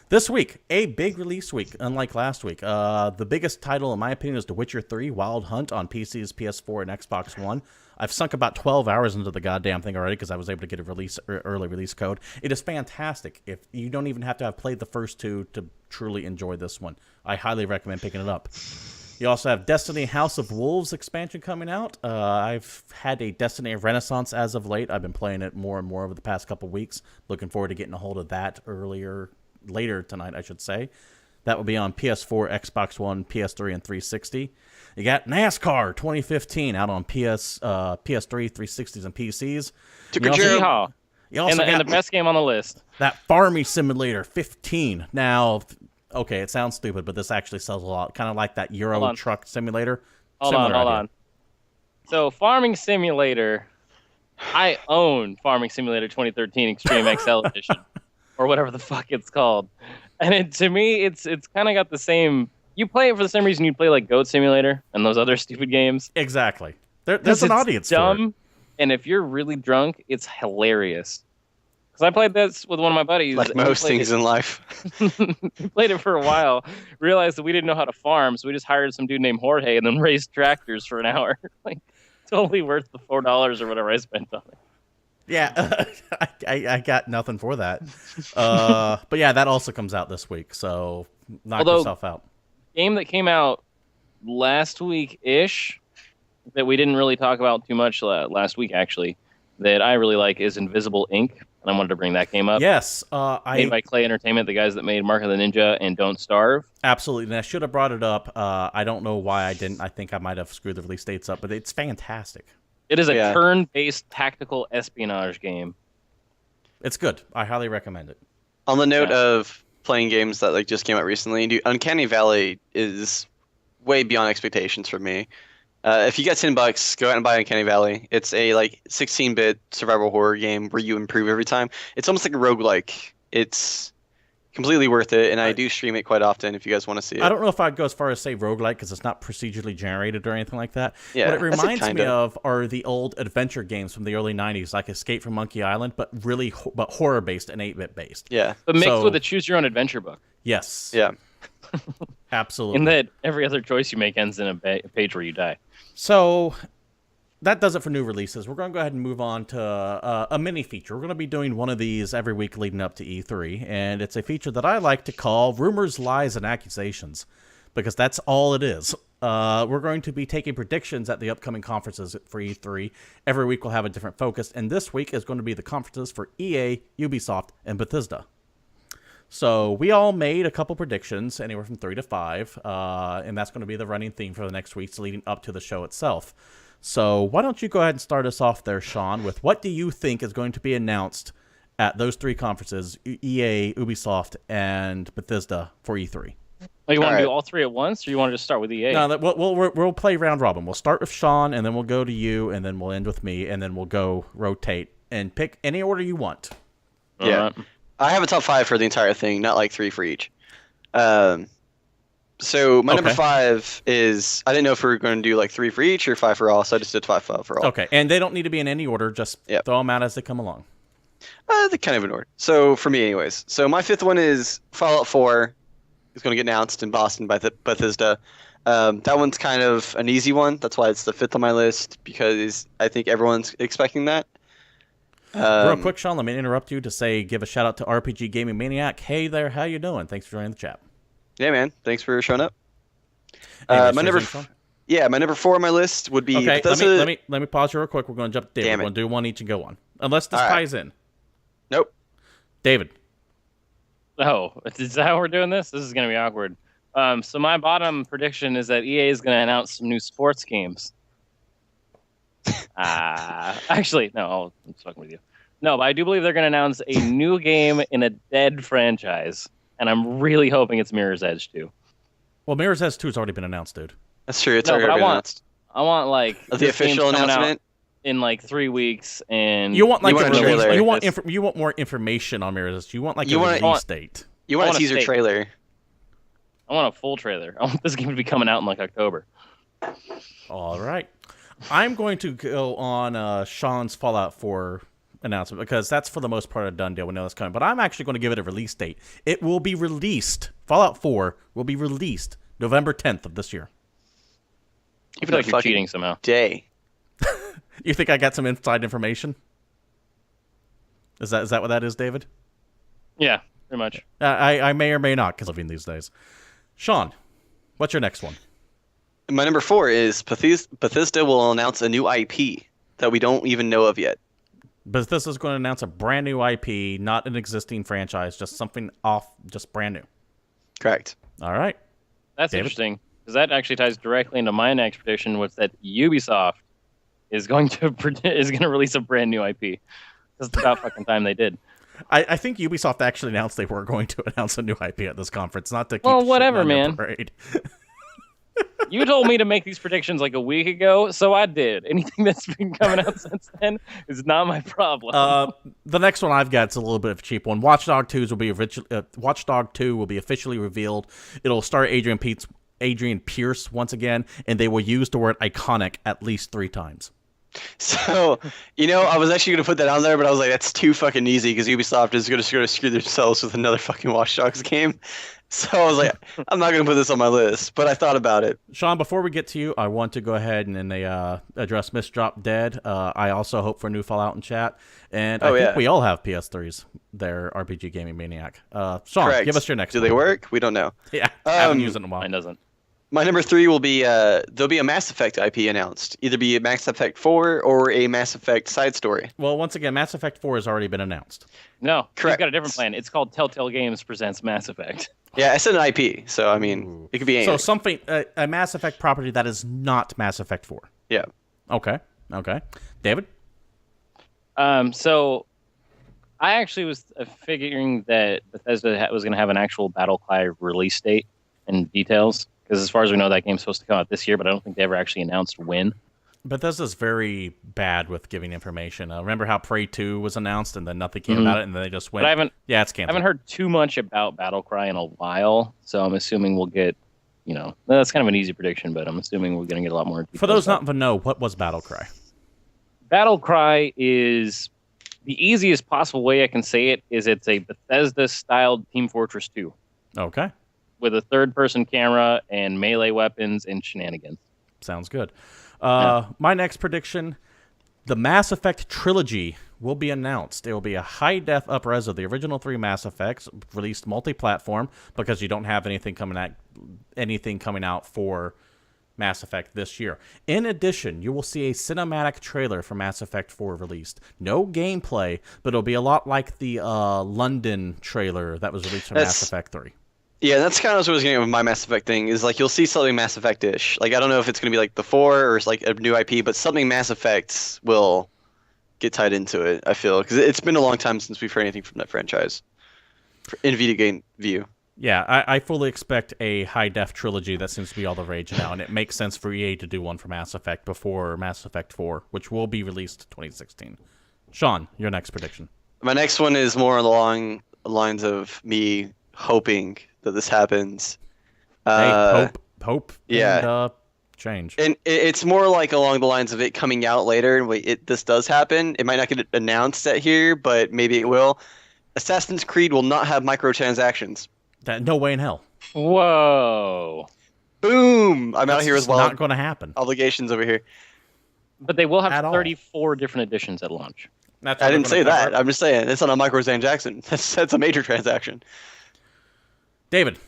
This week, a big release week, unlike last week. The biggest title, in my opinion, is The Witcher 3 Wild Hunt on PCs, PS4, and Xbox One. I've sunk about 12 hours into the goddamn thing already because I was able to get a early release code. It is fantastic. If you don't even have to have played the first two to truly enjoy this one, I highly recommend picking it up. You also have Destiny House of Wolves expansion coming out. I've had a Destiny Renaissance as of late. I've been playing it more and more over the past couple weeks. Looking forward to getting a hold of that later tonight, I should say. That will be on PS4, Xbox One, PS3, and 360. You got NASCAR 2015 out on PS3, 360s, and PCs. You also and the best game on the list. That Farming Simulator 15. Now, okay, it sounds stupid, but this actually sells a lot. Kind of like that Euro Truck Simulator. Hold on. So, Farming Simulator, I own Farming Simulator 2013 Extreme XL Edition. Or whatever the fuck it's called. And to me, it's kind of got the same... You play it for the same reason you play like Goat Simulator and those other stupid games. Exactly. There's an audience for it. And if you're really drunk, it's hilarious. Because I played this with one of my buddies. Like most things in life. We played it for a while, realized that we didn't know how to farm, so we just hired some dude named Jorge and then raised tractors for an hour. Like, totally worth the $4 or whatever I spent on it. Yeah, I got nothing for that. But yeah, that also comes out this week, so knock yourself out. Game that came out last week-ish that we didn't really talk about too much last week, actually, that I really like is Invisible Ink, and I wanted to bring that game up. Yes. Made by Clay Entertainment, the guys that made Mark of the Ninja and Don't Starve. Absolutely, and I should have brought it up. I don't know why I didn't. I think I might have screwed the release dates up, but it's fantastic. It is a turn-based tactical espionage game. It's good. I highly recommend it. On the note of playing games that like just came out recently, Uncanny Valley is way beyond expectations for me. If you get $10, go out and buy Uncanny Valley. It's a like 16-bit survival horror game where you improve every time. It's almost like a roguelike. It's completely worth it, and I do stream it quite often if you guys want to see it. I don't know if I'd go as far as say roguelike because it's not procedurally generated or anything like that. Yeah, what it reminds me of are the old adventure games from the early 90s, like Escape from Monkey Island, but horror-based and 8-bit based. Yeah. But mixed with a choose-your-own-adventure book. Yes. Yeah. Absolutely. In that every other choice you make ends in a page where you die. So that does it for new releases. We're going to go ahead and move on to a mini feature. We're going to be doing one of these every week leading up to E3, and it's a feature that I like to call Rumors, Lies, and Accusations, because that's all it is. We're going to be taking predictions at the upcoming conferences for E3. Every week we'll have a different focus, and this week is going to be the conferences for EA, Ubisoft, and Bethesda. So we all made a couple predictions, anywhere from 3 to 5, and that's going to be the running theme for the next weeks leading up to the show itself. So why don't you go ahead and start us off there, Sean, with what do you think is going to be announced at those three conferences, EA, Ubisoft, and Bethesda for E3? Oh, you want to do all three at once, or you want to just start with EA? No, we'll play round robin. We'll start with Sean, and then we'll go to you, and then we'll end with me, and then we'll go rotate and pick any order you want. Yeah. I have a top 5 for the entire thing, not like 3 for each. So my number 5 is, I didn't know if we were going to do like 3 for each or 5 for all, so I just did 5 for all. Okay, and they don't need to be in any order, just throw them out as they come along. They're kind of in order. So for me anyways. So my 5th one is Fallout 4 is going to get announced in Boston by Bethesda. That one's kind of an easy one. That's why it's the 5th on my list, because I think everyone's expecting that. Real quick, Sean, let me interrupt you to give a shout out to RPG Gaming Maniac. Hey there, how you doing? Thanks for joining the chat. Yeah, man. Thanks for showing up. My number 4 on my list would be Bethesda. Let me pause you real quick. We're going to jump to David. We're going to do one each and go on. Unless this ties in. Nope. David. Oh, is that how we're doing this? This is going to be awkward. So my bottom prediction is that EA is going to announce some new sports games. Actually, no, I'm fucking with you. No, but I do believe they're going to announce a new game in a dead franchise, and I'm really hoping it's Mirror's Edge 2. Well, Mirror's Edge 2 has already been announced, dude. That's true. It's already been announced. I want like the official announcement in like 3 weeks, and you want like a trailer. You want more information on Mirror's Edge. You want like a release date. You want a teaser trailer. I want a full trailer. I want this game to be coming out in like October. All right. I'm going to go on Sean's Fallout 4 announcement because that's for the most part a done deal. We know that's coming. But I'm actually going to give it a release date. It will be released. Fallout 4 will be released November 10th of this year. I feel like you're cheating somehow. Day. You think I got some inside information? Is that what that is, David? Yeah, pretty much. I may or may not because living these days. Sean, what's your next one? My number 4 is Bethesda will announce a new IP that we don't even know of yet. Bethesda's going to announce a brand new IP, not an existing franchise, just something just brand new. Correct. All right. That's David? interesting because that actually ties directly into my next prediction, which that Ubisoft is going to release a brand new IP. It's about fucking time they did. I think Ubisoft actually announced they were going to announce a new IP at this conference, not to keep whatever, on their man. parade. You told me to make these predictions like a week ago, so I did. Anything that's been coming out since then is not my problem. The next one I've got is a little bit of a cheap one. Watch Dog 2 will be officially revealed. It'll star Adrian Pierce once again, and they will use the word iconic at least 3 times. So, I was actually going to put that on there, but I was like, that's too fucking easy because Ubisoft is going to screw themselves with another fucking Watch Dogs game. So I was like, I'm not going to put this on my list, but I thought about it. Sean, before we get to you, I want to go ahead and address Miss Drop Dead. I also hope for a new Fallout in chat. And I think we all have PS3s. They're RPG Gaming Maniac. Sean, Correct. give us your next one. Do they work? We don't know. Yeah, I haven't used it in a while. Mine doesn't. My number 3 will be there'll be a Mass Effect IP announced. Either be a Mass Effect 4 or a Mass Effect side story. Well, once again, Mass Effect 4 has already been announced. No, correct. We've got a different plan. It's called Telltale Games Presents Mass Effect. Yeah, I said an IP, so I mean, it could be anything. So something, a Mass Effect property that is not Mass Effect 4. Yeah. Okay. David? So I actually was figuring that Bethesda was going to have an actual Battlecry release date and details. Because as far as we know, that game's supposed to come out this year, but I don't think they ever actually announced when. Bethesda's very bad with giving information. Remember how Prey 2 was announced and then nothing came about it, and then they just went, but it's canceled. I haven't heard too much about Battlecry in a while, so I'm assuming we'll get, that's kind of an easy prediction, but I'm assuming we're going to get a lot more details. For those not to know, what was Battlecry? Battlecry is the easiest possible way I can say it is it's a Bethesda-styled Team Fortress 2. Okay. With a third-person camera and melee weapons and shenanigans. Sounds good. My next prediction, the Mass Effect trilogy will be announced. It will be a high-def up-res of the original 3 Mass Effects, released multi-platform, because you don't have anything coming out for Mass Effect this year. In addition, you will see a cinematic trailer for Mass Effect 4 released. No gameplay, but it'll be a lot like the London trailer that was released for Mass Effect 3. Yeah, that's kind of what I was getting with my Mass Effect thing, is like you'll see something Mass Effect-ish. Like, I don't know if it's going to be like the 4 or it's like a new IP, but something Mass Effect will get tied into it, I feel. Because it's been a long time since we've heard anything from that franchise in video game view. Yeah, I fully expect a high-def trilogy. That seems to be all the rage now, and it makes sense for EA to do one for Mass Effect before Mass Effect 4, which will be released 2016. Sean, your next prediction. My next one is more along the lines of me hoping that this happens. Hope, yeah, and change. And it's more like along the lines of it coming out later. And this does happen. It might not get announced at here, but maybe it will. Assassin's Creed will not have microtransactions. No way in hell. Whoa. Boom! I'm out here as well. Not going to happen. Obligations over here. But they will have 34 different editions at launch. I didn't say that. I'm just saying it's not a microtransaction. That's a major transaction. David.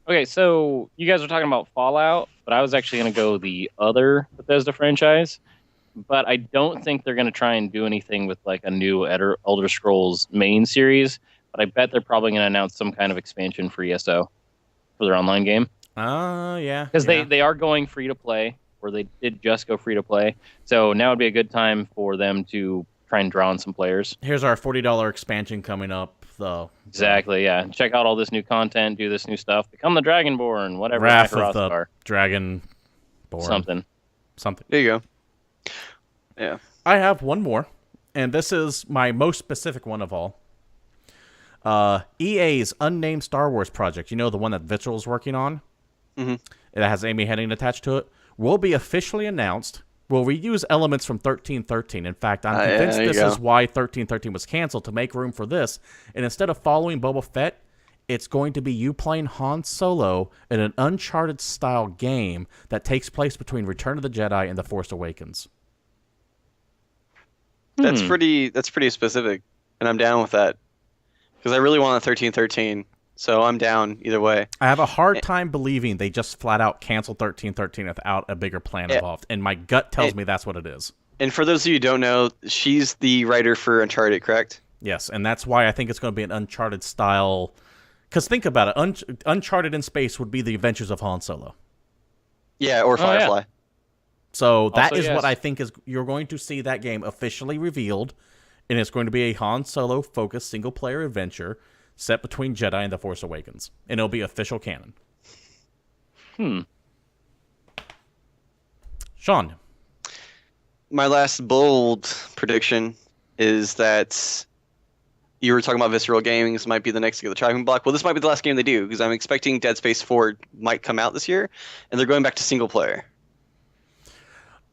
Okay, so you guys were talking about Fallout, but I was actually going to go the other Bethesda franchise. But I don't think they're going to try and do anything with like a new Elder Scrolls main series. But I bet they're probably going to announce some kind of expansion for ESO for their online game. Yeah. Because they are going free to play, or they did just go free to play. So now would be a good time for them to try and draw on some players. Here's our $40 expansion coming up, though. Exactly, yeah. Check out all this new content, do this new stuff, become the Dragonborn, whatever. Wrath of the Dragonborn. Something. There you go. Yeah. I have one more, and this is my most specific one of all. EA's unnamed Star Wars project, the one that Vitral is working on? Mm-hmm. It has Amy Hennig attached to it. Will be officially announced We'll reuse elements from 1313. In fact, I'm convinced this is why 1313 was canceled, to make room for this. And instead of following Boba Fett, it's going to be you playing Han Solo in an Uncharted-style game that takes place between Return of the Jedi and The Force Awakens. That's pretty specific, and I'm down with that. Because I really want a 1313, so I'm down either way. I have a hard time believing they just flat out canceled 1313 without a bigger plan involved, and my gut tells me that's what it is. And for those of you who don't know, she's the writer for Uncharted, correct? Yes, and that's why I think it's going to be an Uncharted-style... Because think about it, Uncharted in space would be the adventures of Han Solo. Yeah, or Firefly. Yeah. So that is what I think is you're going to see that game officially revealed, and it's going to be a Han Solo-focused single-player adventure set between Jedi and The Force Awakens, and it'll be official canon. Sean. My last bold prediction is that you were talking about Visceral Gaming. This might be the next to get the chopping block. Well, this might be the last game they do, because I'm expecting Dead Space 4 might come out this year, and they're going back to single player.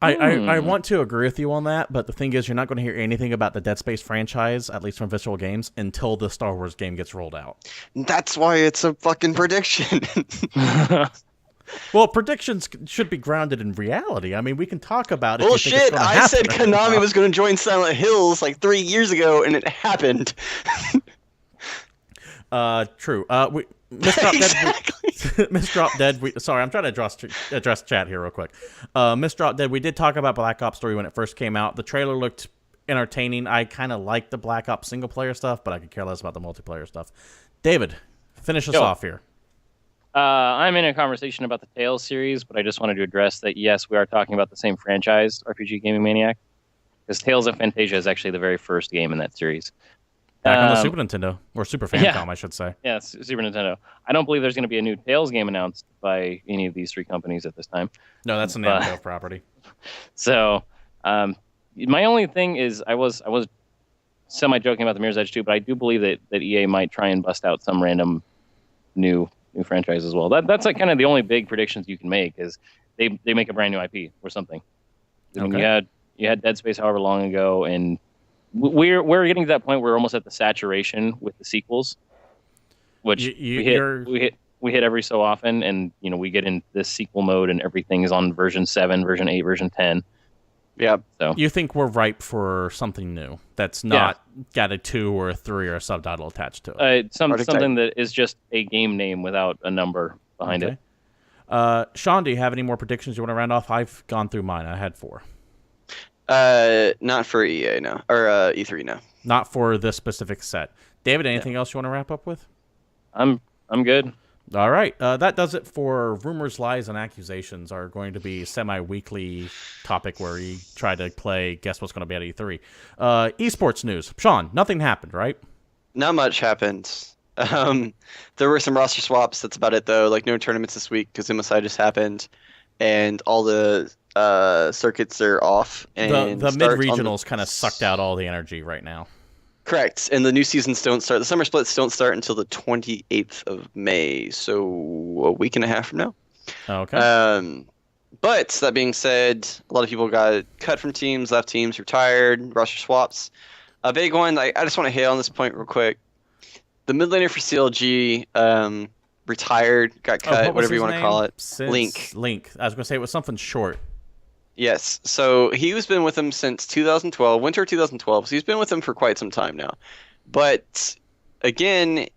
I want to agree with you on that, but the thing is, you're not going to hear anything about the Dead Space franchise, at least from Visceral Games, until the Star Wars game gets rolled out. That's why it's a fucking prediction. Well, predictions should be grounded in reality. I mean, we can talk about it. Bullshit! I said Konami was going to join Silent Hills like 3 years ago, and it happened. True. Miss Drop Dead. Sorry, I'm trying to address chat here real quick. Miss Drop Dead. We did talk about Black Ops 3 when it first came out. The trailer looked entertaining. I kind of liked the Black Ops single player stuff, but I could care less about the multiplayer stuff. David, finish us off here. I'm in a conversation about the Tales series, but I just wanted to address that, yes, we are talking about the same franchise, RPG Gaming Maniac, because Tales of Fantasia is actually the very first game in that series. Back on the Super Nintendo, or Super Famicom, I should say. Yeah, Super Nintendo. I don't believe there's going to be a new Tales game announced by any of these three companies at this time. No, that's a Namco property. So, my only thing is, I was semi-joking about the Mirror's Edge 2, but I do believe that EA might try and bust out some random new franchise as well. That's like kind of the only big predictions you can make, is they make a brand new IP or something. I mean, you had Dead Space however long ago, and we're getting to that point where we're almost at the saturation with the sequels, which we hit every so often, and we get in this sequel mode, and everything is on version 7, version 8, version 10. Yeah. So you think we're ripe for something new that's not got a 2 or a 3 or a subtitle attached to it? Something that is just a game name without a number behind it. Sean, do you have any more predictions you want to round off? I've gone through mine. I had 4. Not for EA, no. Or E3, no. Not for this specific set. David, anything else you want to wrap up with? I'm good. All right. That does it for Rumors, Lies, and Accusations, are going to be semi-weekly topic where we try to play Guess What's going to be at E3. Esports news. Sean, nothing happened, right? Not much happened. There were some roster swaps. That's about it, though. Like, no tournaments this week because MSI just happened. And all the circuits are off. And the mid-regionals kind of sucked out all the energy right now. Correct. And the new seasons don't start. The summer splits don't start until the 28th of May. So a week and a half from now. Okay. But that being said, a lot of people got cut from teams, left teams, retired, roster swaps. A big one, I just want to hit on this point real quick. The mid laner for CLG retired, got cut, whatever you want to call it. Link. I was going to say it was something short. Yes. So he's been with them since 2012, winter 2012. So he's been with them for quite some time now. But again,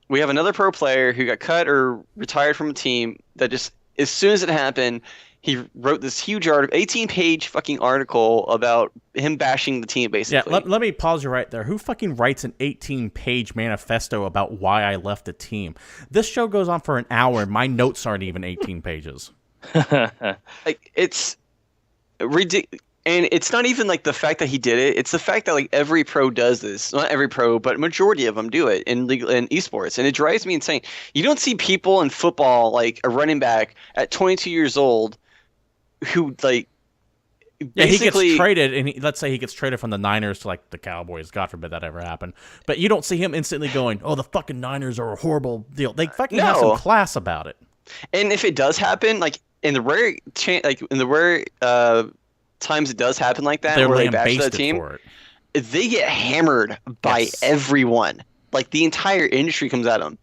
we have another pro player who got cut or retired from a team that just, as soon as it happened, he wrote this huge 18-page fucking article about him bashing the team, basically. Yeah, let me pause you right there. Who fucking writes an 18-page manifesto about why I left a team? This show goes on for an hour, and my notes aren't even 18 pages. Like, it's ridiculous. And it's not even like the fact that he did it. It's the fact that like every pro does this. Not every pro, but majority of them do it in esports. And it drives me insane. You don't see people in football, like a running back at 22 years old who like he gets traded, and let's say he gets traded from the Niners to like the Cowboys. God forbid that ever happened. But you don't see him instantly going, "Oh, the fucking Niners are a horrible deal." They fucking have some class about it. And if it does happen, like in the rare times it does happen like that, They're where they bash that lambasted team, for it. they get hammered by everyone. Like, the entire industry comes at them.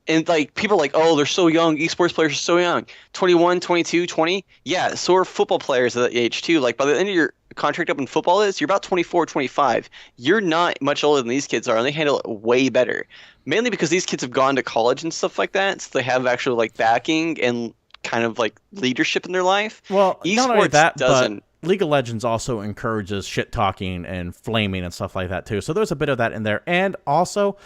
And, like, people are like, oh, they're so young. Esports players are so young. 21, 22, 20. Yeah, so are football players at that age, too. Like, by the end of your contract up in football you're about 24, 25. You're not much older than these kids are, and they handle it way better. Mainly because these kids have gone to college and stuff like that, so they have actual, like, backing and kind of, like, leadership in their life. Well, not only that, doesn't. But League of Legends also encourages shit-talking and flaming and stuff like that, too. So there's a bit of that in there. And also,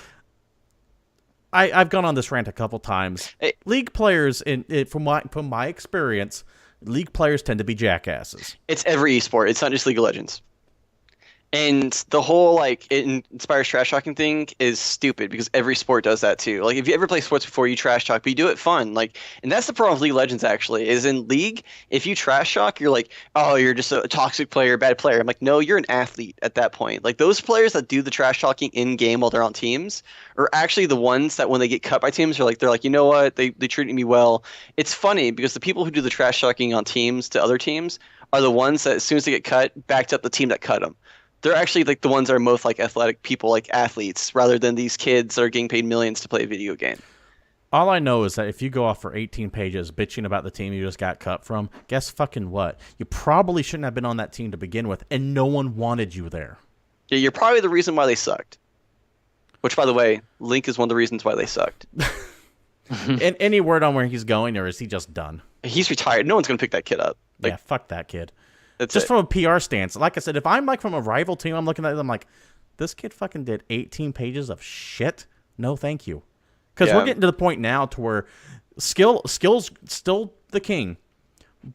I've gone on this rant a couple times. League players, from my experience, League players tend to be jackasses. It's every esport. It's not just League of Legends. And the whole, like, it inspires trash talking thing is stupid because every sport does that too. Like, if you ever play sports before, you trash talk, but you do it fun. Like, and that's the problem with League of Legends, actually, is in League, if you trash talk, you're like, oh, you're just a toxic player, bad player. I'm like, no, you're an athlete at that point. Like, those players that do the trash talking in game while they're on teams are actually the ones that when they get cut by teams, they're like, you know what, they treated me well. It's funny because the people who do the trash talking on teams to other teams are the ones that as soon as they get cut, backed up the team that cut them. They're actually like the ones that are most like athletic people, like athletes, rather than these kids that are getting paid millions to play a video game. All I know is that if you go off for 18 pages bitching about the team you just got cut from, guess fucking what? You probably shouldn't have been on that team to begin with, and no one wanted you there. Yeah, you're probably the reason why they sucked. Which, by the way, Link is one of the reasons why they sucked. And any word on where he's going, or is he just done? He's retired. No one's going to pick that kid up. Like, yeah, fuck that kid. Just from a PR stance. Like I said, if I'm like from a rival team, I'm looking at it, I'm like, this kid fucking did 18 pages of shit? No, thank you. Because we're getting to the point now to where skill's still the king.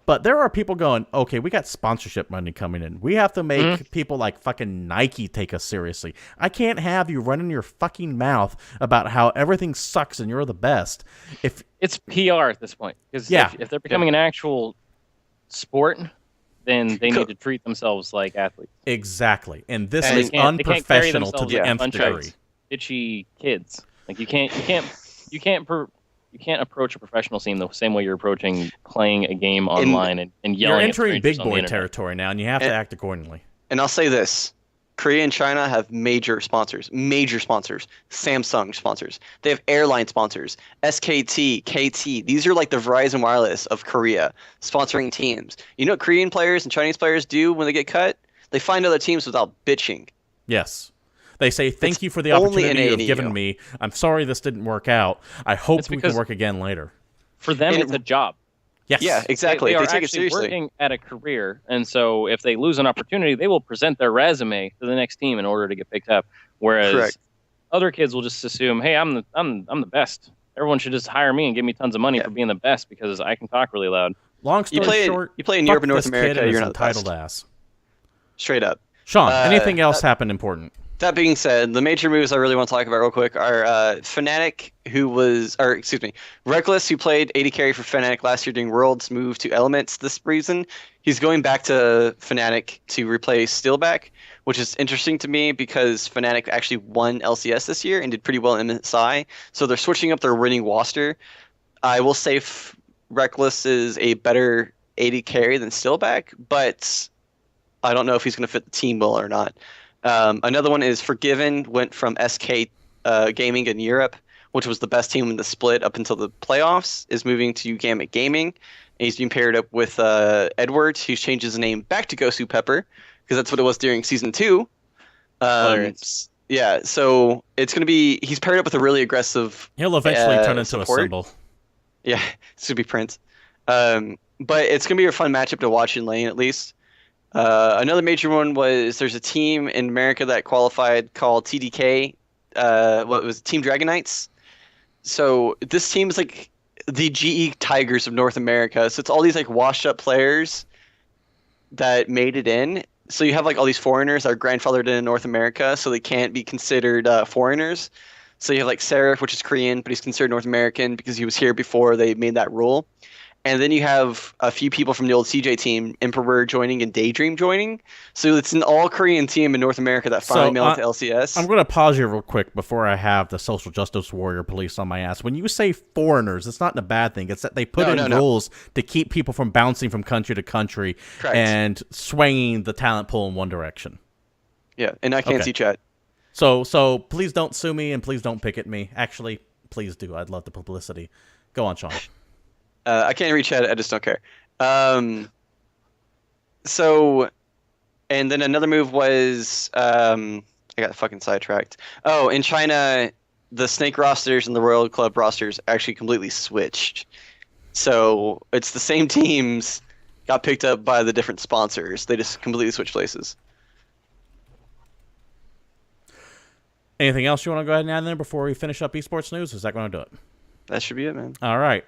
But there are people going, okay, we got sponsorship money coming in. We have to make people like fucking Nike take us seriously. I can't have you running your fucking mouth about how everything sucks and you're the best. If it's PR at this point. Because if they're becoming an actual sport, then they need to treat themselves like athletes. Exactly. And this is unprofessional to the nth degree. Itchy kids. Like you can't approach a professional scene the same way you're approaching playing a game online and yelling. You're entering big boy territory now, and you have to act accordingly. And I'll say this. Korea and China have major sponsors. Samsung sponsors. They have airline sponsors. SKT, KT. These are like the Verizon Wireless of Korea sponsoring teams. You know what Korean players and Chinese players do when they get cut? They find other teams without bitching. Yes. They say, thank you for the opportunity you've given me. I'm sorry this didn't work out. I hope we can work again later. For them, it's a job. Yes. Yeah, exactly. They are take it actually seriously. working at a career, and so if they lose an opportunity, they will present their resume to the next team in order to get picked up. Whereas other kids will just assume, hey, I'm the best. Everyone should just hire me and give me tons of money for being the best because I can talk really loud. Long story short, you play in Europe and North America, you're not entitled the best. ass. Straight up. Sean, anything else happened important? That being said, the major moves I really want to talk about real quick are Fnatic, Reckless, who played AD carry for Fnatic last year during Worlds, moved to Elements this season. He's going back to Fnatic to replace Steelback, which is interesting to me because Fnatic actually won LCS this year and did pretty well in MSI, so they're switching up their winning roster. I will say Reckless is a better AD carry than Steelback, but I don't know if he's going to fit the team well or not. Another one is Forgiven, went from SK Gaming in Europe, which was the best team in the split up until the playoffs, is moving to Gamut Gaming. And he's being paired up with Edwards, who's changed his name back to Gosu Pepper, because that's what it was during Season 2. Yeah, so it's going to be... He's paired up with a really aggressive He'll eventually turn into a symbol. Yeah, it's going to be Prince. But it's going to be a fun matchup to watch in lane, at least. Another major one was there's a team in America that qualified called TDK. Team Dragon Knights. So this team is like the GE Tigers of North America. So it's all these like washed up players that made it in. So you have like all these foreigners that are grandfathered in North America, so they can't be considered foreigners. So you have like Seraph, which is Korean, but he's considered North American because he was here before they made that rule. and then you have a few people from the old CJ team, Emperor joining and Daydream joining. So it's an all-Korean team in North America that finally made it to LCS. I'm going to pause you real quick before I have the social justice warrior police on my ass. When you say foreigners, it's not a bad thing. It's that they put in rules to keep people from bouncing from country to country and swinging the talent pool in one direction. Yeah, and I can't see chat. So please don't sue me and please don't picket me. Actually, please do. I'd love the publicity. Go on, Sean. I can't reach chat. I just don't care. So, and then another move was I got fucking sidetracked. Oh, in China, the Snake rosters and the Royal Club rosters actually completely switched. So it's the same teams got picked up by the different sponsors. They just completely switched places. Anything else you want to go ahead and add in there before we finish up esports news? Is that going to do it? That should be it, man. All right.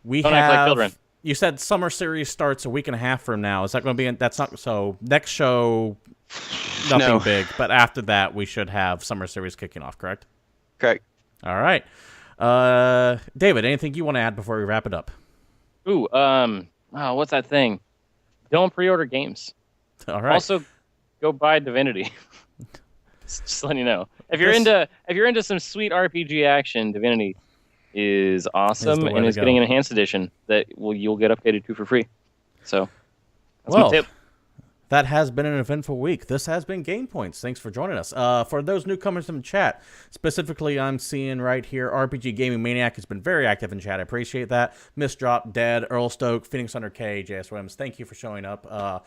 We Don't have. act like children. You said Summer Series starts a week and a half from now. Is that going to be? That's not so. Next show, nothing big. But after that, we should have Summer Series kicking off. Correct. Correct. All right. David, anything you want to add before we wrap it up? Ooh. What's that thing? Don't pre-order games. All right. Also, go buy Divinity. Just letting you know. If you're into some sweet RPG action, Divinity is awesome and is getting an enhanced edition that you'll get updated to for free. So that's my tip. That has been an eventful week. This has been GamePoints. Thanks for joining us. For those newcomers in the chat, specifically I'm seeing right here, RPG Gaming Maniac has been very active in chat. I appreciate that. Miss Drop, Dead, Earl Stoke, Phoenix Under K, JS Wims, thank you for showing up.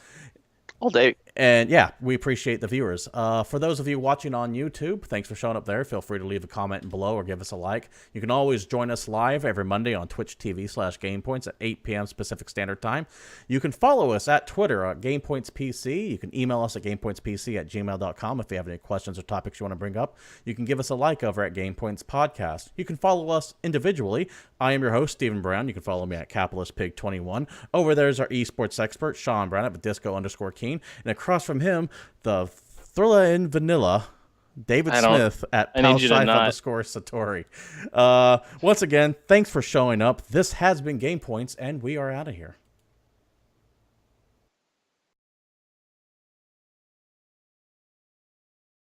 All day. And yeah, we appreciate the viewers. For those of you watching on YouTube, thanks for showing up there. Feel free to leave a comment below or give us a like. You can always join us live every Monday on Twitch TV/GamePoints at 8 p.m. Pacific Standard Time. You can follow us at Twitter at GamePointsPC. You can email us at GamePointsPC@gmail.com if you have any questions or topics you want to bring up. You can give us a like over at GamePoints Podcast. You can follow us individually. I am your host, Stephen Brown. You can follow me at CapitalistPig21. Over there's our esports expert, Sean Brown at Disco_Keen. And across from him, the Thrilla in Vanilla, David Smith at Palshife_Satori. Once again, thanks for showing up. This has been GamePoints, and we are out of here.